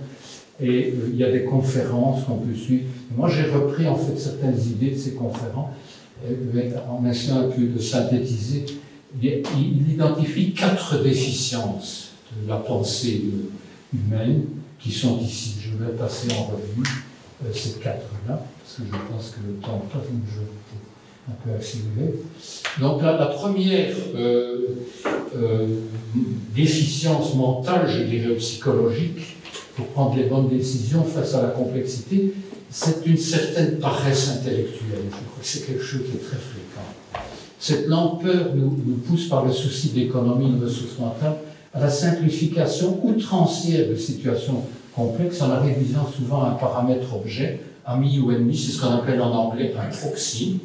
et il y a des conférences qu'on peut suivre. Et moi, j'ai repris en fait certaines idées de ces conférences, en essayant un peu de synthétiser. Il identifie 4 déficiences de la pensée humaine qui sont ici. Je vais passer en revue ces 4-là, parce que je pense que le temps passe, donc je vais un peu accélérer. Donc la première déficience mentale, je dirais psychologique, pour prendre les bonnes décisions face à la complexité, c'est une certaine paresse intellectuelle. Je crois que c'est quelque chose qui est très fréquent. Cette lenteur nous pousse par le souci d'économie de ressources mentales à la simplification outrancière de situations complexes en la réduisant souvent à un paramètre objet, ami ou ennemi, c'est ce qu'on appelle en anglais un proxy,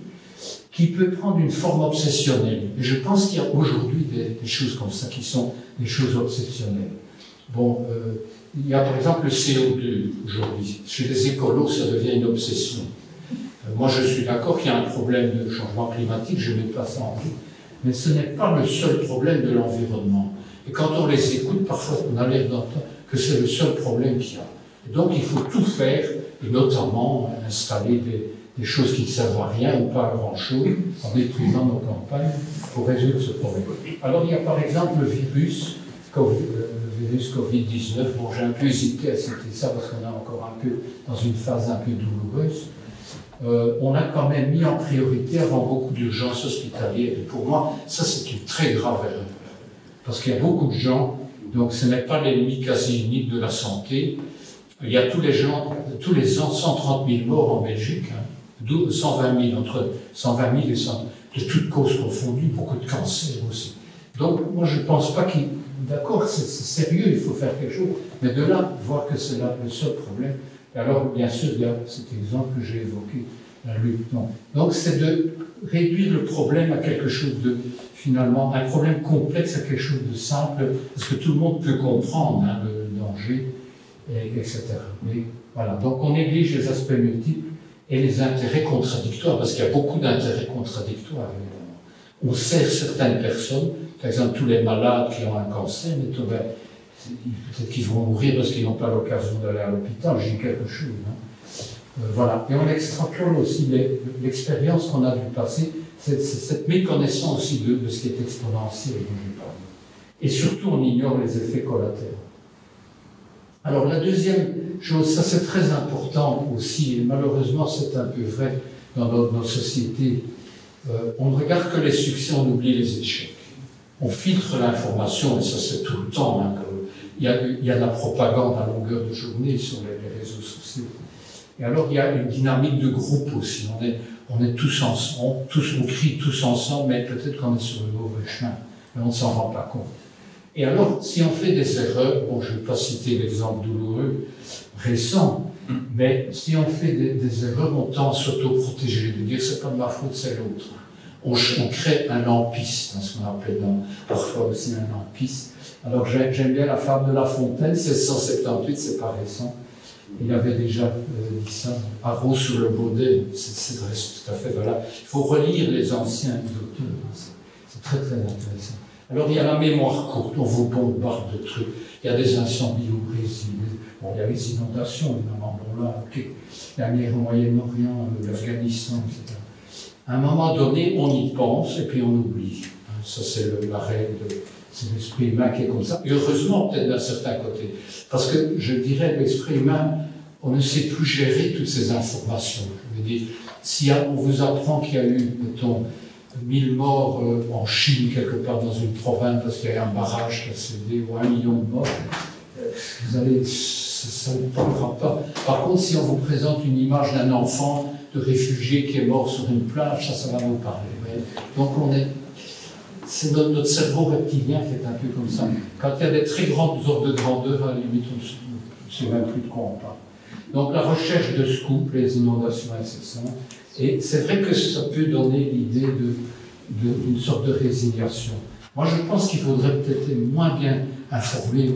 qui peut prendre une forme obsessionnelle. Et je pense qu'il y a aujourd'hui des choses comme ça qui sont des choses obsessionnelles. Bon, il y a par exemple le CO2 aujourd'hui. Chez les écolos, ça devient une obsession. Moi, je suis d'accord qu'il y a un problème de changement climatique, je ne mets pas ça en doute, mais ce n'est pas le seul problème de l'environnement. Et quand on les écoute, parfois on a l'air d'entendre que c'est le seul problème qu'il y a. Et donc il faut tout faire, et notamment installer des choses qui ne servent à rien ou pas à grand-chose, en détruisant nos campagnes, pour résoudre ce problème. Alors il y a par exemple le virus le virus Covid-19. Bon, j'ai un peu hésité à citer ça parce qu'on est encore un peu dans une phase un peu douloureuse. On a quand même mis en priorité avant beaucoup d'urgences hospitalières. Et pour moi, ça c'est une très grave erreur. Parce qu'il y a beaucoup de gens, donc ce n'est pas l'ennemi quasi unique de la santé. Il y a tous les ans 130 000 morts en Belgique, hein, 120 000, entre 120 000 et 100 000, de toutes causes confondues, beaucoup de cancers aussi. Donc moi je ne pense pas qu'il... D'accord, c'est sérieux, il faut faire quelque chose, mais de là, voir que c'est là le seul problème. Et alors, bien sûr, il y a cet exemple que j'ai évoqué, la lutte. Donc, c'est de réduire le problème à quelque chose de, finalement, un problème complexe à quelque chose de simple, parce que tout le monde peut comprendre hein, le danger, etc. Mais voilà, donc on néglige les aspects multiples et les intérêts contradictoires, parce qu'il y a beaucoup d'intérêts contradictoires, évidemment. On sert certaines personnes, par exemple, tous les malades qui ont un cancer, mais peut-être qu'ils vont mourir parce qu'ils n'ont pas l'occasion d'aller à l'hôpital, j'ai quelque chose. Hein. Voilà. Et on extrapole aussi l'expérience qu'on a du passé, cette méconnaissance aussi de ce qui est exponentiel dont j'ai parlé. Et surtout, on ignore les effets collatéraux. Alors, la deuxième chose, ça c'est très important aussi, et malheureusement c'est un peu vrai dans nos sociétés, on ne regarde que les succès, on oublie les échecs. On filtre l'information, et ça c'est tout le temps, hein, il y a de la propagande à longueur de journée sur les réseaux sociaux. Et alors il y a une dynamique de groupe aussi. On est tous ensemble, on crie tous ensemble, mais peut-être qu'on est sur le mauvais chemin, mais on ne s'en rend pas compte. Et alors, si on fait des erreurs, bon, je ne vais pas citer l'exemple douloureux récent, mais si on fait des erreurs, on tend à s'auto-protéger, de dire c'est pas de ma faute, c'est l'autre. On crée un lampiste, ce qu'on appelle parfois aussi un lampiste. Alors j'aime bien la fable de La Fontaine, 1678, c'est pas récent. Il avait déjà dit ça, Arros sur le baudet, c'est vrai, tout à fait, voilà. Il faut relire les anciens auteurs, c'est très très intéressant. Alors il y a la mémoire courte, on vous bombarde de trucs, il y a des incendies au Brésil, bon, il y a les inondations, évidemment, bon là, okay. La guerre au Moyen-Orient, l'Afghanistan, etc. À un moment donné, on y pense et puis on oublie. Ça, c'est la règle, c'est l'esprit humain qui est comme ça. Et heureusement, peut-être d'un certain côté. Parce que, je dirais, l'esprit humain, on ne sait plus gérer toutes ces informations. Je veux dire, si on vous apprend qu'il y a eu, mettons, 1000 morts en Chine, quelque part dans une province, parce qu'il y a eu un barrage qui a cédé, ou 1 million de morts, vous allez, ça ne parlera pas. Par contre, si on vous présente une image d'un enfant de réfugié qui est mort sur une plage, ça va vous parler. Donc c'est notre cerveau reptilien qui est un peu comme ça. Quand il y a des très grandes ordres de grandeur, à la limite, on ne sait même plus de quoi on parle. Donc la recherche de scoop, les inondations incessantes, et c'est vrai que ça peut donner l'idée d'une sorte de résignation. Moi je pense qu'il faudrait peut-être être moins bien informé.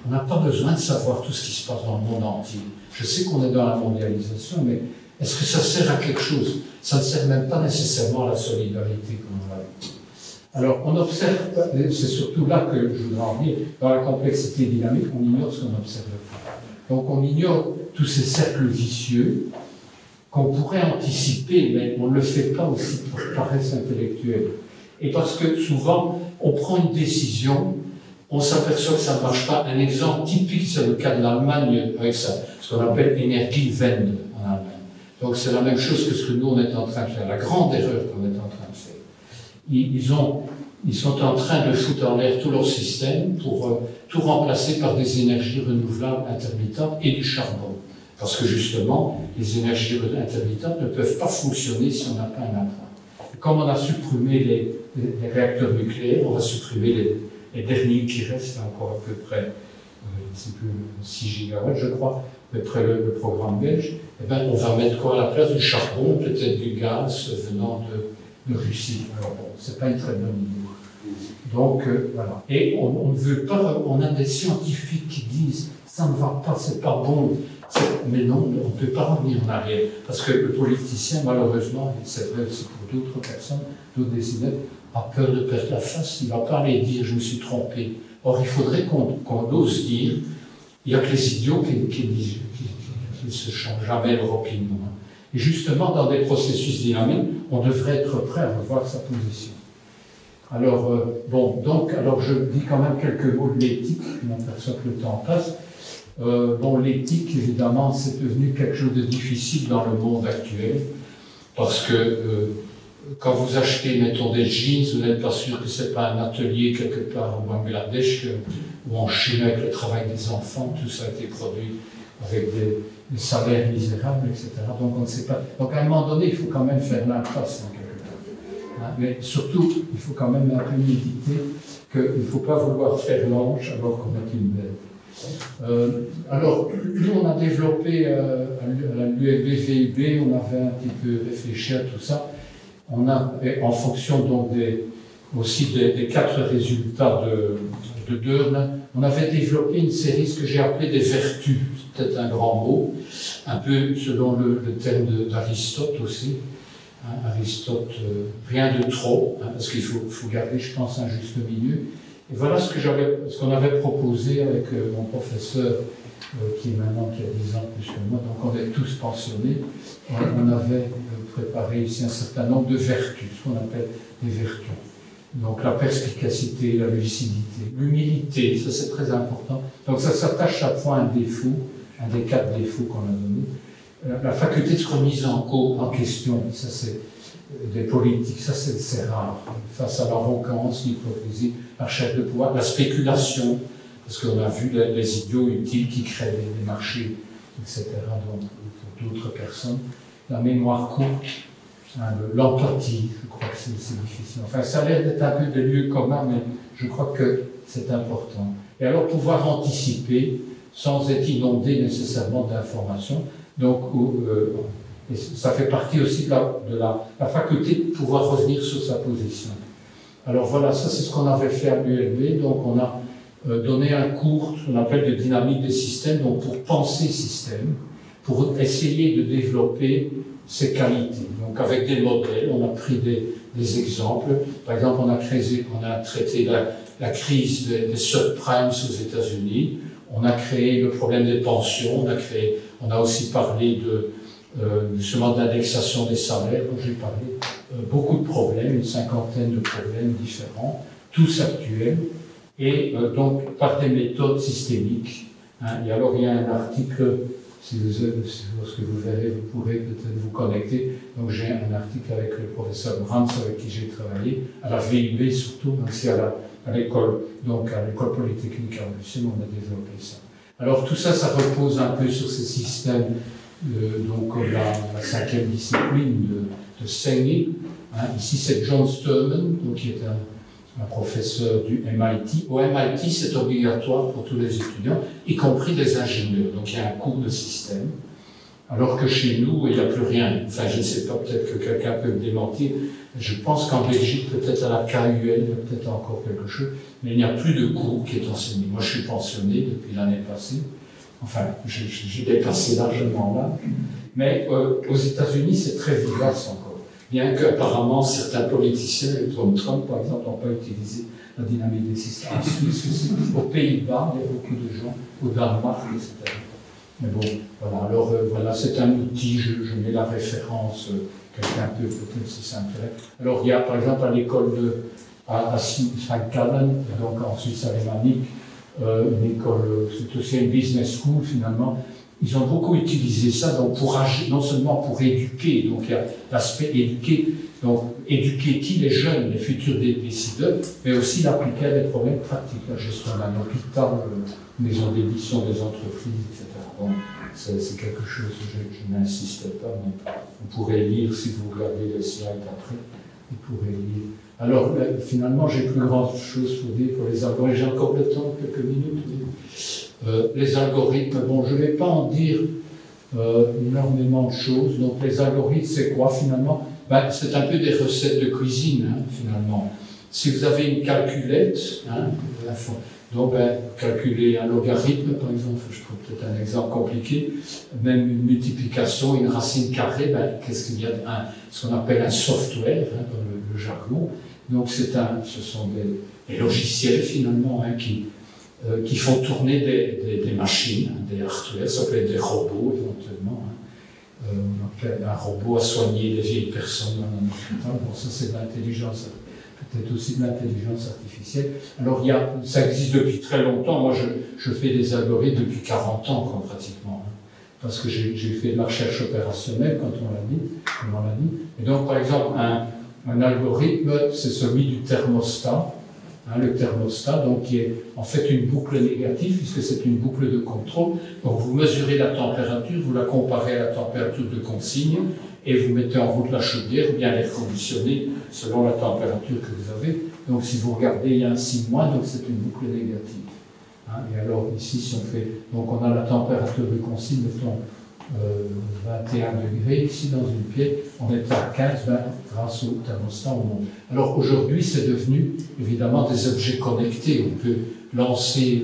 On n'a pas besoin de savoir tout ce qui se passe dans le monde entier. Je sais qu'on est dans la mondialisation, mais est-ce que ça sert à quelque chose? Ça ne sert même pas nécessairement à la solidarité, comme on l'a dit. Alors, on observe, c'est surtout là que je voudrais en venir, dans la complexité dynamique, on ignore ce qu'on n'observe pas. Donc, on ignore tous ces cercles vicieux qu'on pourrait anticiper, mais on ne le fait pas aussi par paresse intellectuelle. Et parce que souvent, on prend une décision, on s'aperçoit que ça ne marche pas. Un exemple typique, c'est le cas de l'Allemagne avec ça, ce qu'on appelle Energiewende en Allemagne. Donc c'est la même chose que ce que nous on est en train de faire, la grande erreur qu'on est en train de faire. Ils sont en train de foutre en l'air tout leur système pour tout remplacer par des énergies renouvelables intermittentes et du charbon. Parce que justement, les énergies intermittentes ne peuvent pas fonctionner si on n'a pas un appareil. Comme on a supprimé les réacteurs nucléaires, on va supprimer les derniers qui restent, encore à peu près, je ne sais plus, 6 gigawatts, je crois, après le programme belge, eh ben, on va mettre quoi à la place? Du charbon, peut-être du gaz venant de Russie. Alors bon, c'est pas une très bonne idée. Donc, voilà. Et on ne veut pas, on a des scientifiques qui disent ça ne va pas, c'est pas bon. Mais non, on ne peut pas revenir en arrière. Parce que le politicien, malheureusement, et c'est vrai aussi pour d'autres personnes, d'autres décideurs, a peur de perdre la face. Il ne va pas aller dire je me suis trompé. Or, il faudrait qu'on ose dire. Il n'y a que les idiots qui ne se changent jamais leur opinion. Et justement, dans des processus dynamiques, on devrait être prêt à revoir sa position. Alors, bon, donc, alors je dis quand même quelques mots de l'éthique, je m'aperçois que le temps passe. Bon, l'éthique, évidemment, c'est devenu quelque chose de difficile dans le monde actuel, parce que quand vous achetez, mettons, des jeans, vous n'êtes pas sûr que ce n'est pas un atelier quelque part au Bangladesh ou en Chine avec le travail des enfants, tout ça a été produit avec des salaires misérables, etc. Donc on ne sait pas. Donc à un moment donné, il faut quand même faire l'impasse en quelque part. Hein, mais surtout, il faut quand même un peu méditer qu'il ne faut pas vouloir faire l'ange alors qu'on est une bête. Alors, nous, on a développé à l'ULB VIB, on avait un petit peu réfléchi à tout ça. On a, en fonction donc aussi des 4 résultats de Deurne, on avait développé une série, ce que j'ai appelé des vertus, c'est peut-être un grand mot, un peu selon le terme d'Aristote aussi. Hein, Aristote, rien de trop, hein, parce qu'il faut garder, je pense, un juste milieu. Et voilà ce qu'on avait proposé avec mon professeur, qui est maintenant qui a 10 ans plus que moi, donc on est tous pensionnés. On avait préparé ici un certain nombre de vertus, ce qu'on appelle des vertus. Donc la perspicacité, la lucidité, l'humilité, ça c'est très important. Donc ça s'attache chaque fois à un défaut, un des 4 défauts qu'on a donnés. La faculté de se remise en question, ça c'est des politiques, ça c'est rare. Face à l'arrogance, l'hypocrisie, la recherche de pouvoir, la spéculation, parce qu'on a vu les idiots utiles qui créent des marchés, etc., donc, pour d'autres personnes. La mémoire courte, hein, l'empathie, je crois que c'est difficile. Enfin, ça a l'air d'être un peu des lieux communs, mais je crois que c'est important. Et alors, pouvoir anticiper sans être inondé nécessairement d'informations. Donc, et ça fait partie aussi de la faculté de pouvoir revenir sur sa position. Alors voilà, ça c'est ce qu'on avait fait à l'ULB. Donc, on a donné un cours, qu'on appelle de dynamique des systèmes, donc pour penser système, pour essayer de développer ses qualités. Donc avec des modèles, on a pris des exemples. Par exemple, on a traité la crise des subprimes aux États-Unis, on a créé le problème des pensions, on a aussi parlé justement de l'indexation des salaires, dont j'ai parlé, beaucoup de problèmes, une 50aine de problèmes différents, tous actuels, et donc par des méthodes systémiques. Hein. Et alors il y a un article, lorsque vous verrez, vous pourrez peut-être vous connecter. Donc j'ai un article avec le professeur Brands avec qui j'ai travaillé, à la VIB surtout, mais aussi à l'école, donc à l'école polytechnique à Bruxelles, on a développé ça. Alors tout ça, ça repose un peu sur ces systèmes, donc la 5e discipline de Senge. Hein. Ici c'est John Sterman, donc, qui est un professeur du MIT. Au MIT, c'est obligatoire pour tous les étudiants, y compris les ingénieurs. Donc il y a un cours de système. Alors que chez nous, il n'y a plus rien. Enfin, je ne sais pas, peut-être que quelqu'un peut me démentir. Je pense qu'en Belgique, peut-être à la KUL, il y a peut-être encore quelque chose, mais il n'y a plus de cours qui est enseigné. Moi, je suis pensionné depuis l'année passée. Enfin, j'ai dépassé largement là. Mais aux États-Unis, c'est très vivace encore. Bien qu'apparemment, certains politiciens, comme Trump par exemple, n'ont pas utilisé la dynamique des systèmes. En Suisse, aux Pays-Bas, il y a beaucoup de gens, au Danemark, etc. Mais bon, voilà, alors voilà, c'est un outil, je mets la référence, quelqu'un peut peut-être si ça intéresse. Alors il y a par exemple à l'école à Saint-Callen, donc en Suisse alémanique, une école, c'est aussi une business school finalement. Ils ont beaucoup utilisé ça donc pour agir, non seulement pour éduquer, donc il y a l'aspect éduquer, donc éduquer qui, les jeunes, les futurs décideurs, mais aussi l'appliquer à des problèmes pratiques, la gestion d'un hôpital, maison d'édition des entreprises, etc. Bon, c'est quelque chose que je n'insiste pas, mais vous pourrez lire si vous regardez les slides après, vous pourrez lire. Alors finalement, j'ai plus grand chose pour dire pour les algorithmes. J'ai encore le temps, quelques minutes. Les algorithmes, bon, je ne vais pas en dire énormément de choses. Donc les algorithmes, c'est quoi finalement? Ben, c'est un peu des recettes de cuisine, hein, finalement. Si vous avez une calculette, hein, donc ben, calculer un logarithme, par exemple, je trouve peut-être un exemple compliqué, même une multiplication, une racine carrée, ben, qu'est-ce qu'il y a ce qu'on appelle un software, hein, dans le jargon. Donc ce sont des logiciels finalement, hein, qui font tourner des machines, hein, des hardware, ça peut être des robots éventuellement. Hein. On appelle un robot à soigner les vieilles personnes dans un hôpital. Bon, ça c'est de l'intelligence peut-être aussi de l'intelligence artificielle. Alors, ça existe depuis très longtemps. Moi, je fais des algorithmes depuis 40 ans, quoi, pratiquement. Hein, parce que j'ai fait de la recherche opérationnelle, comme on l'a dit. Et donc, par exemple, un algorithme, c'est celui du thermostat. Hein, le thermostat, donc, qui est en fait une boucle négative, puisque c'est une boucle de contrôle. Donc, vous mesurez la température, vous la comparez à la température de consigne, et vous mettez en route la chaudière ou bien l'air conditionné selon la température que vous avez. Donc, si vous regardez, il y a un signe moins, donc c'est une boucle négative. Hein, et alors, ici, si on fait. Donc, on a la température de consigne, mettons 21 degrés. Ici, dans une pièce, on est à 15, grâce au thermostat au monde. Alors, aujourd'hui, c'est devenu, évidemment, des objets connectés. On peut lancer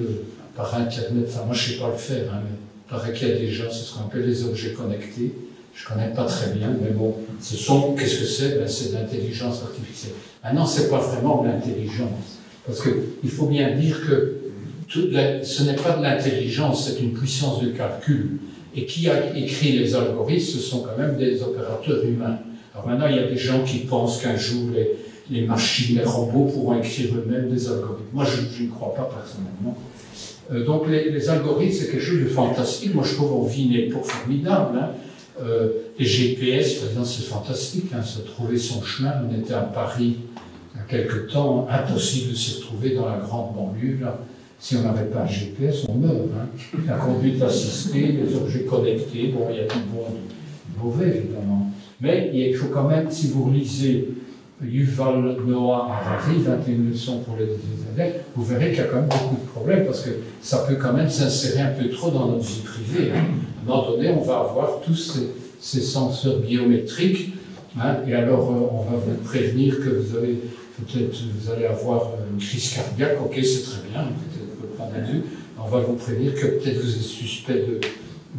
par Internet, enfin, moi, je ne sais pas le faire, hein, mais il paraît qu'il y a déjà ce qu'on appelle les objets connectés. Je ne connais pas très bien, mais bon, qu'est-ce que c'est? Ben, c'est de l'intelligence artificielle. Maintenant, ce n'est pas vraiment de l'intelligence, parce qu'il faut bien dire que ce n'est pas de l'intelligence, c'est une puissance de calcul. Et qui a écrit les algorithmes, ce sont quand même des opérateurs humains. Alors maintenant, il y a des gens qui pensent qu'un jour, les machines, les robots pourront écrire eux-mêmes des algorithmes. Moi, je ne crois pas personnellement. Donc les algorithmes, c'est quelque chose de fantastique. Moi, je trouve qu'on vit une époque formidable. Hein. Les GPS, par exemple, c'est fantastique, hein, se trouver son chemin. On était à Paris il y a quelque temps, impossible de s'y retrouver dans la grande banlieue. Là. Si on n'avait pas un GPS, on meurt. Hein. La conduite assistée, les objets connectés, bon, il y a du bon et du mauvais, évidemment. Mais il faut quand même, si vous lisez Yuval Noah Harari, 21 leçons pour les élèves, vous verrez qu'il y a quand même beaucoup de problèmes, parce que ça peut quand même s'insérer un peu trop dans notre vie privée. Hein. À un moment donné, on va avoir tous ces senseurs biométriques, hein, et alors on va vous prévenir que peut-être vous allez avoir une crise cardiaque, ok, c'est très bien, peut-être vous le prendre dû. On va vous prévenir que peut-être vous êtes suspect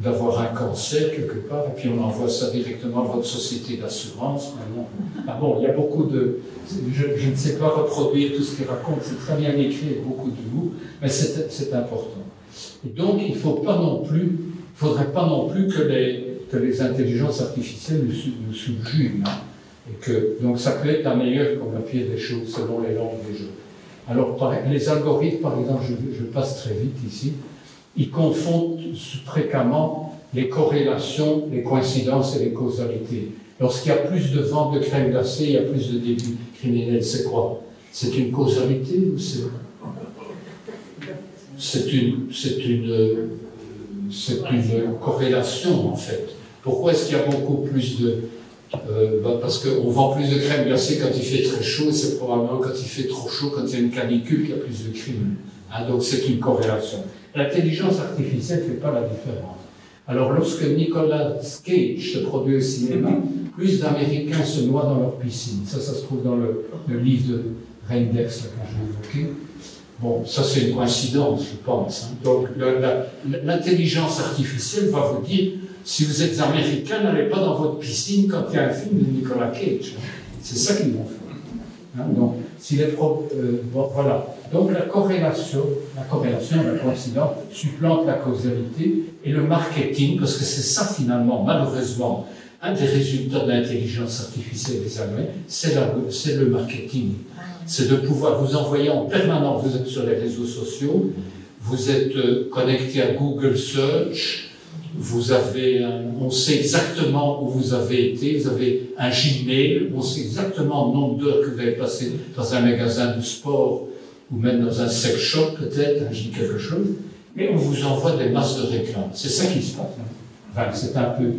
d'avoir un cancer quelque part, et puis on envoie ça directement à votre société d'assurance. Ah bon, il y a beaucoup de... Je ne sais pas reproduire tout ce qu'il raconte, c'est très bien écrit avec beaucoup d'humour, mais c'est important. Et donc, il ne faudrait pas non plus que les intelligences artificielles nous subjuguent. Hein, et donc, ça peut être la meilleure comme la pire des choses, selon les langues des jeux. Alors, les algorithmes, par exemple, je passe très vite ici, ils confondent fréquemment les corrélations, les coïncidences et les causalités. Lorsqu'il y a plus de ventes de crème glacée, il y a plus de débits criminels. C'est quoi? C'est une causalité ou c'est une corrélation, en fait. Pourquoi est-ce qu'il y a beaucoup plus de... parce qu'on vend plus de crème glacée quand il fait très chaud, et c'est probablement quand il fait trop chaud, quand il y a une canicule, qu'il y a plus de crimes. Hein, donc c'est une corrélation. L'intelligence artificielle ne fait pas la différence. Alors lorsque Nicolas Cage se produit au cinéma, plus d'Américains se noient dans leur piscine. Ça se trouve dans le livre de Reinders, que j'ai évoqué. Bon, ça c'est une coïncidence, je pense. Hein. Donc l'intelligence artificielle va vous dire, si vous êtes Américain, n'allez pas dans votre piscine quand il y a un film de Nicolas Cage. C'est ça qu'ils vont faire. Hein. Donc, bon, voilà. Donc la corrélation, la coïncidence, supplante la causalité, et le marketing, parce que c'est ça finalement, malheureusement, un des résultats de l'intelligence artificielle des algorithmes, c'est le marketing. C'est de pouvoir vous envoyer en permanence, vous êtes sur les réseaux sociaux, vous êtes connecté à Google Search, on sait exactement où vous avez été, vous avez un Gmail, on sait exactement le nombre d'heures que vous avez passé dans un magasin de sport, ou même dans un sex shop peut-être, je dis quelque chose, mais on vous envoie des masses de réclames. C'est ça qui se passe. Enfin, c'est un peu...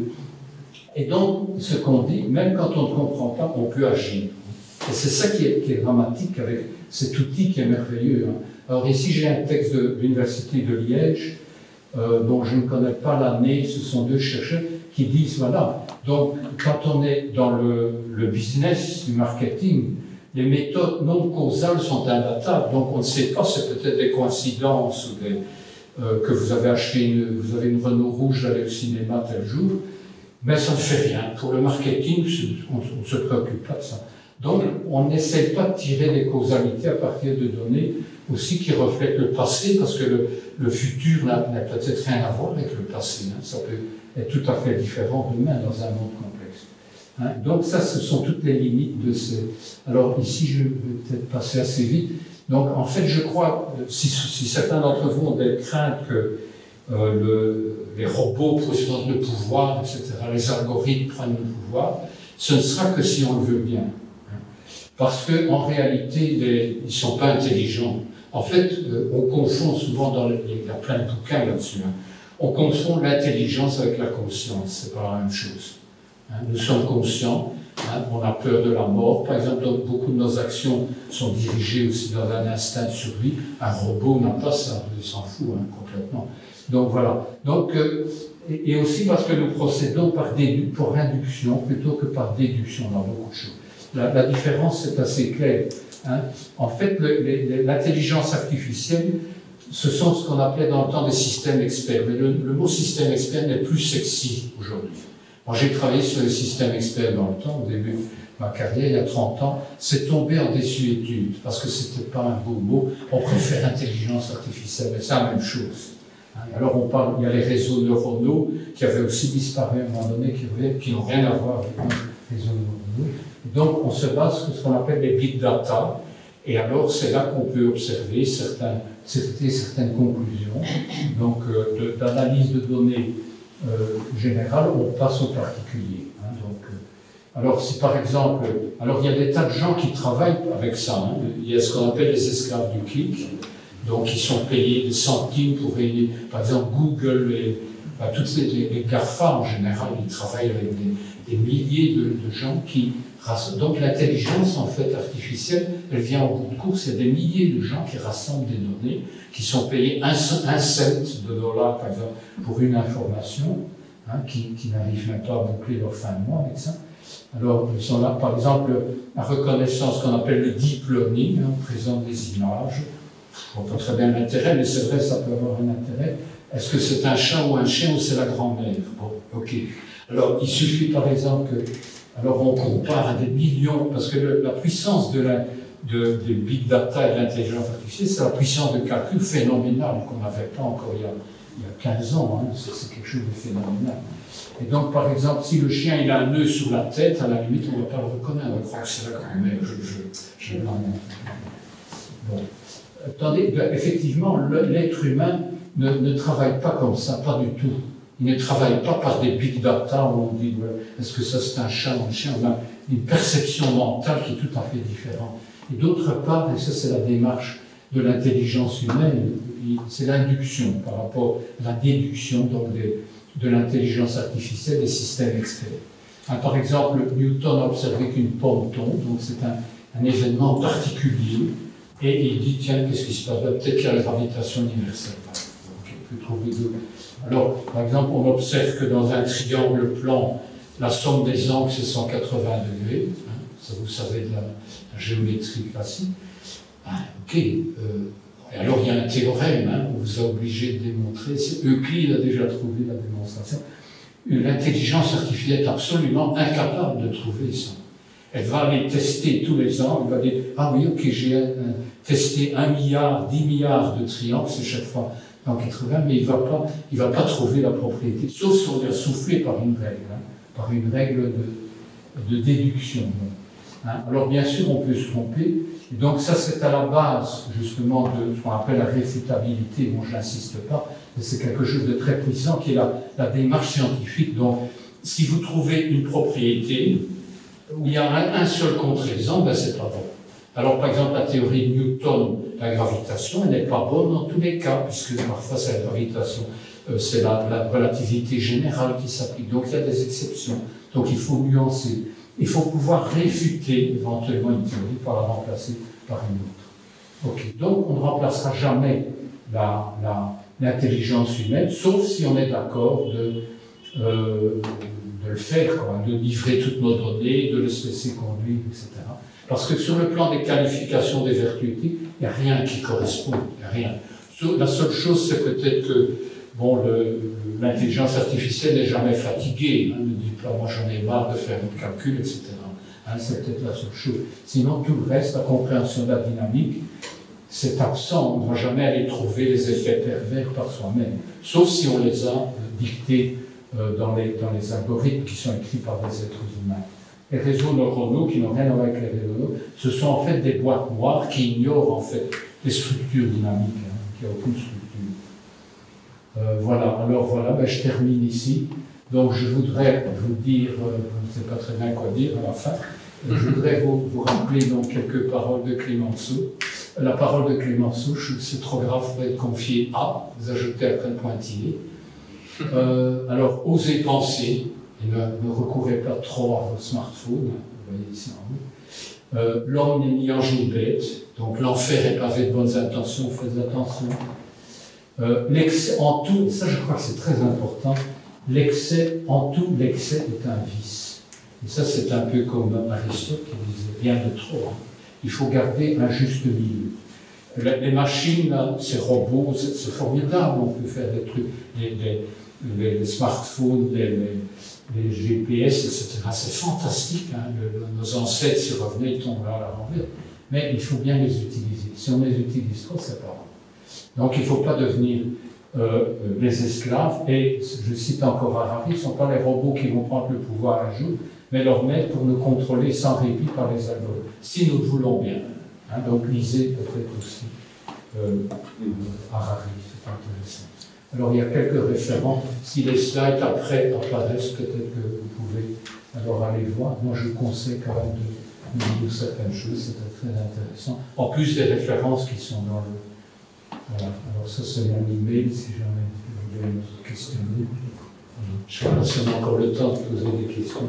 Et donc, ce qu'on dit, même quand on ne comprend pas, on peut agir. Et c'est ça qui est dramatique avec cet outil qui est merveilleux. Hein. Alors ici, j'ai un texte de l'Université de Liège, dont je ne connais pas l'année, ce sont deux chercheurs qui disent, voilà, donc quand on est dans le business du marketing, les méthodes non causales sont imbattables, donc on ne sait pas, c'est peut-être des coïncidences ou que vous avez acheté, vous avez une Renault rouge, d'aller au cinéma tel jour, mais ça ne fait rien. Pour le marketing, on ne se préoccupe pas de ça. Donc, on n'essaie pas de tirer des causalités à partir de données aussi qui reflètent le passé, parce que le futur n'a peut-être rien à voir avec le passé. Hein. Ça peut être tout à fait différent demain dans un monde complexe. Hein. Donc ça, ce sont toutes les limites de ces... Alors ici, je vais peut-être passer assez vite. Donc en fait, je crois, si certains d'entre vous ont des craintes que les robots prennent le pouvoir, etc., les algorithmes prennent le pouvoir, ce ne sera que si on le veut bien. Parce qu'en réalité, ils ne sont pas intelligents. En fait, on confond souvent, il y a plein de bouquins là-dessus, hein, on confond l'intelligence avec la conscience, c'est pas la même chose. Hein, nous sommes conscients, hein, on a peur de la mort, par exemple, donc beaucoup de nos actions sont dirigées aussi dans un instinct de survie. Un robot n'a pas ça, il s'en fout hein, complètement. Donc voilà. Donc, et aussi parce que nous procédons pour induction plutôt que par déduction dans beaucoup de choses. La différence est assez claire. Hein. En fait, l'intelligence artificielle, ce sont ce qu'on appelait dans le temps des systèmes experts. Mais le mot système expert n'est plus sexy aujourd'hui. Moi, j'ai travaillé sur les systèmes experts dans le temps, au début de ma carrière, il y a 30 ans. C'est tombé en désuétude, parce que c'était pas un beau mot. On préfère intelligence artificielle, mais c'est la même chose. Alors on parle, il y a les réseaux neuronaux qui avaient aussi disparu à un moment donné, qui n'ont rien à voir avec les réseaux neuronaux. Donc on se base sur ce qu'on appelle les big data, et alors c'est là qu'on peut observer certaines conclusions. Donc d'analyse de données générales, on passe au particulier. Hein, alors si par exemple, alors il y a des tas de gens qui travaillent avec ça. Hein, il y a ce qu'on appelle les esclaves du clic. Donc, ils sont payés des centimes pour aider, par exemple, Google et toutes les GAFA en général, ils travaillent avec des milliers de gens qui... Donc, l'intelligence, en fait, artificielle, elle vient au bout de course. Il y a des milliers de gens qui rassemblent des données, qui sont payés un cent de dollars, par exemple, pour une information, hein, qui n'arrivent même pas à boucler leur fin de mois avec ça. Alors, ils sont là, par exemple, la reconnaissance qu'on appelle le deep learning, hein, présente des images. On peut très bien l'intérêt, mais c'est vrai, ça peut avoir un intérêt. Est-ce que c'est un chat ou un chien ou c'est la grand-mère? Bon, ok. Alors, il suffit par exemple que... Alors, on compare à des millions, parce que la puissance des big data et de l'intelligence artificielle, c'est la puissance de calcul phénoménale qu'on n'avait pas encore il y a 15 ans. Hein, c'est quelque chose de phénoménal. Et donc, par exemple, si le chien il a un nœud sur la tête, à la limite, on ne va pas le reconnaître. On va croire que c'est la grand-mère. Bon. Attendez, effectivement, l'être humain ne travaille pas comme ça, pas du tout. Il ne travaille pas par des big data où on dit est-ce que ça c'est un chat ou un chien. On a une perception mentale qui est tout à fait différente. Et d'autre part, et ça c'est la démarche de l'intelligence humaine, c'est l'induction par rapport à la déduction donc de l'intelligence artificielle des systèmes experts. Par exemple, Newton a observé qu'une pomme tombe, donc c'est un événement particulier. Et il dit, tiens, qu'est-ce qui se passe? Peut-être qu'il y a la gravitation universelle. Donc, on peut trouver deux. Alors, par exemple, on observe que dans un triangle plan, la somme des angles, c'est 180 degrés. Hein, ça, vous savez, de la géométrie classique. Ah, ok. Et alors, il y a un théorème, hein, on vous a obligé de démontrer. Euclide a déjà trouvé la démonstration. L'intelligence artificielle est absolument incapable de trouver ça. Elle va aller tester tous les ans, elle va dire « Ah oui, ok, j'ai testé 1 milliard, 10 milliards de triangles, c'est chaque fois dans 80, mais il va pas trouver la propriété, sauf si on lui a soufflé par une règle, hein, par une règle de déduction. Hein. Alors bien sûr, on peut se tromper, et donc ça c'est à la base justement de ce qu'on appelle la réfutabilité, bon je n'insiste pas, mais c'est quelque chose de très puissant qui est la démarche scientifique. Donc si vous trouvez une propriété, où il y a un seul contre-exemple, ben c'est pas bon. Alors, par exemple, la théorie de Newton, la gravitation, elle n'est pas bonne dans tous les cas, puisque parfois c'est la gravitation, c'est la relativité générale qui s'applique. Donc, il y a des exceptions. Donc, il faut nuancer. Il faut pouvoir réfuter éventuellement une théorie par la remplacer par une autre. Ok. Donc, on ne remplacera jamais l'intelligence humaine, sauf si on est d'accord de le faire, quoi, de livrer toutes nos données, de le laisser conduire, etc. Parce que sur le plan des qualifications des vertus éthiques, il n'y a rien qui correspond, il n'y a rien. La seule chose, c'est peut-être que bon, l'intelligence artificielle n'est jamais fatiguée, hein, ne dit pas, moi j'en ai marre de faire un calcul, etc. Hein, c'est peut-être la seule chose. Sinon, tout le reste, la compréhension de la dynamique, c'est absent, on ne va jamais aller trouver les effets pervers par soi-même, sauf si on les a dictés dans les algorithmes qui sont écrits par des êtres humains. Les réseaux neuronaux qui n'ont rien à voir avec les réseaux neuronaux, ce sont en fait des boîtes noires qui ignorent en fait les structures dynamiques, qui n'ont aucune structure. Voilà, alors voilà, ben, je termine ici. Donc je voudrais vous dire, je ne sais pas très bien quoi dire à la fin, je voudrais vous rappeler donc quelques paroles de Clemenceau. La parole de Clemenceau, c'est trop grave, il faudrait être confié à, vous ajoutez après le pointillé. Alors, osez penser, et ne recourez pas trop à votre smartphone, vous voyez ici en haut. L'homme n'est ni ange ni bête, donc l'enfer est pavé de bonnes intentions, faites attention. L'excès en tout, ça je crois que c'est très important, l'excès en tout, l'excès est un vice. Et ça c'est un peu comme Aristote qui disait, rien de trop. Hein. Il faut garder un juste milieu. Les machines, ces robots, c'est formidable, on peut faire des trucs, les smartphones, les GPS, etc. C'est fantastique, hein. Nos ancêtres s'y revenaient, ils tombaient à la renverse. Mais il faut bien les utiliser. Si on les utilise trop, c'est pas bon. Donc il ne faut pas devenir les esclaves, et je cite encore Harari, ce ne sont pas les robots qui vont prendre le pouvoir un jour, mais leur maître pour nous contrôler sans répit par les algorithmes, si nous le voulons bien. Hein, donc lisez peut-être aussi Harari, c'est intéressant. Alors il y a quelques références, si les slides après apparaissent, peut-être que vous pouvez alors aller voir. Moi je vous conseille quand même de lire certaines choses, c'est très intéressant. En plus des références qui sont dans le... Voilà, alors ça c'est mon email si jamais vous voulez me questionner. Je ne sais pas si on a encore le temps de poser des questions.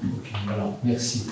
Okay, voilà, merci.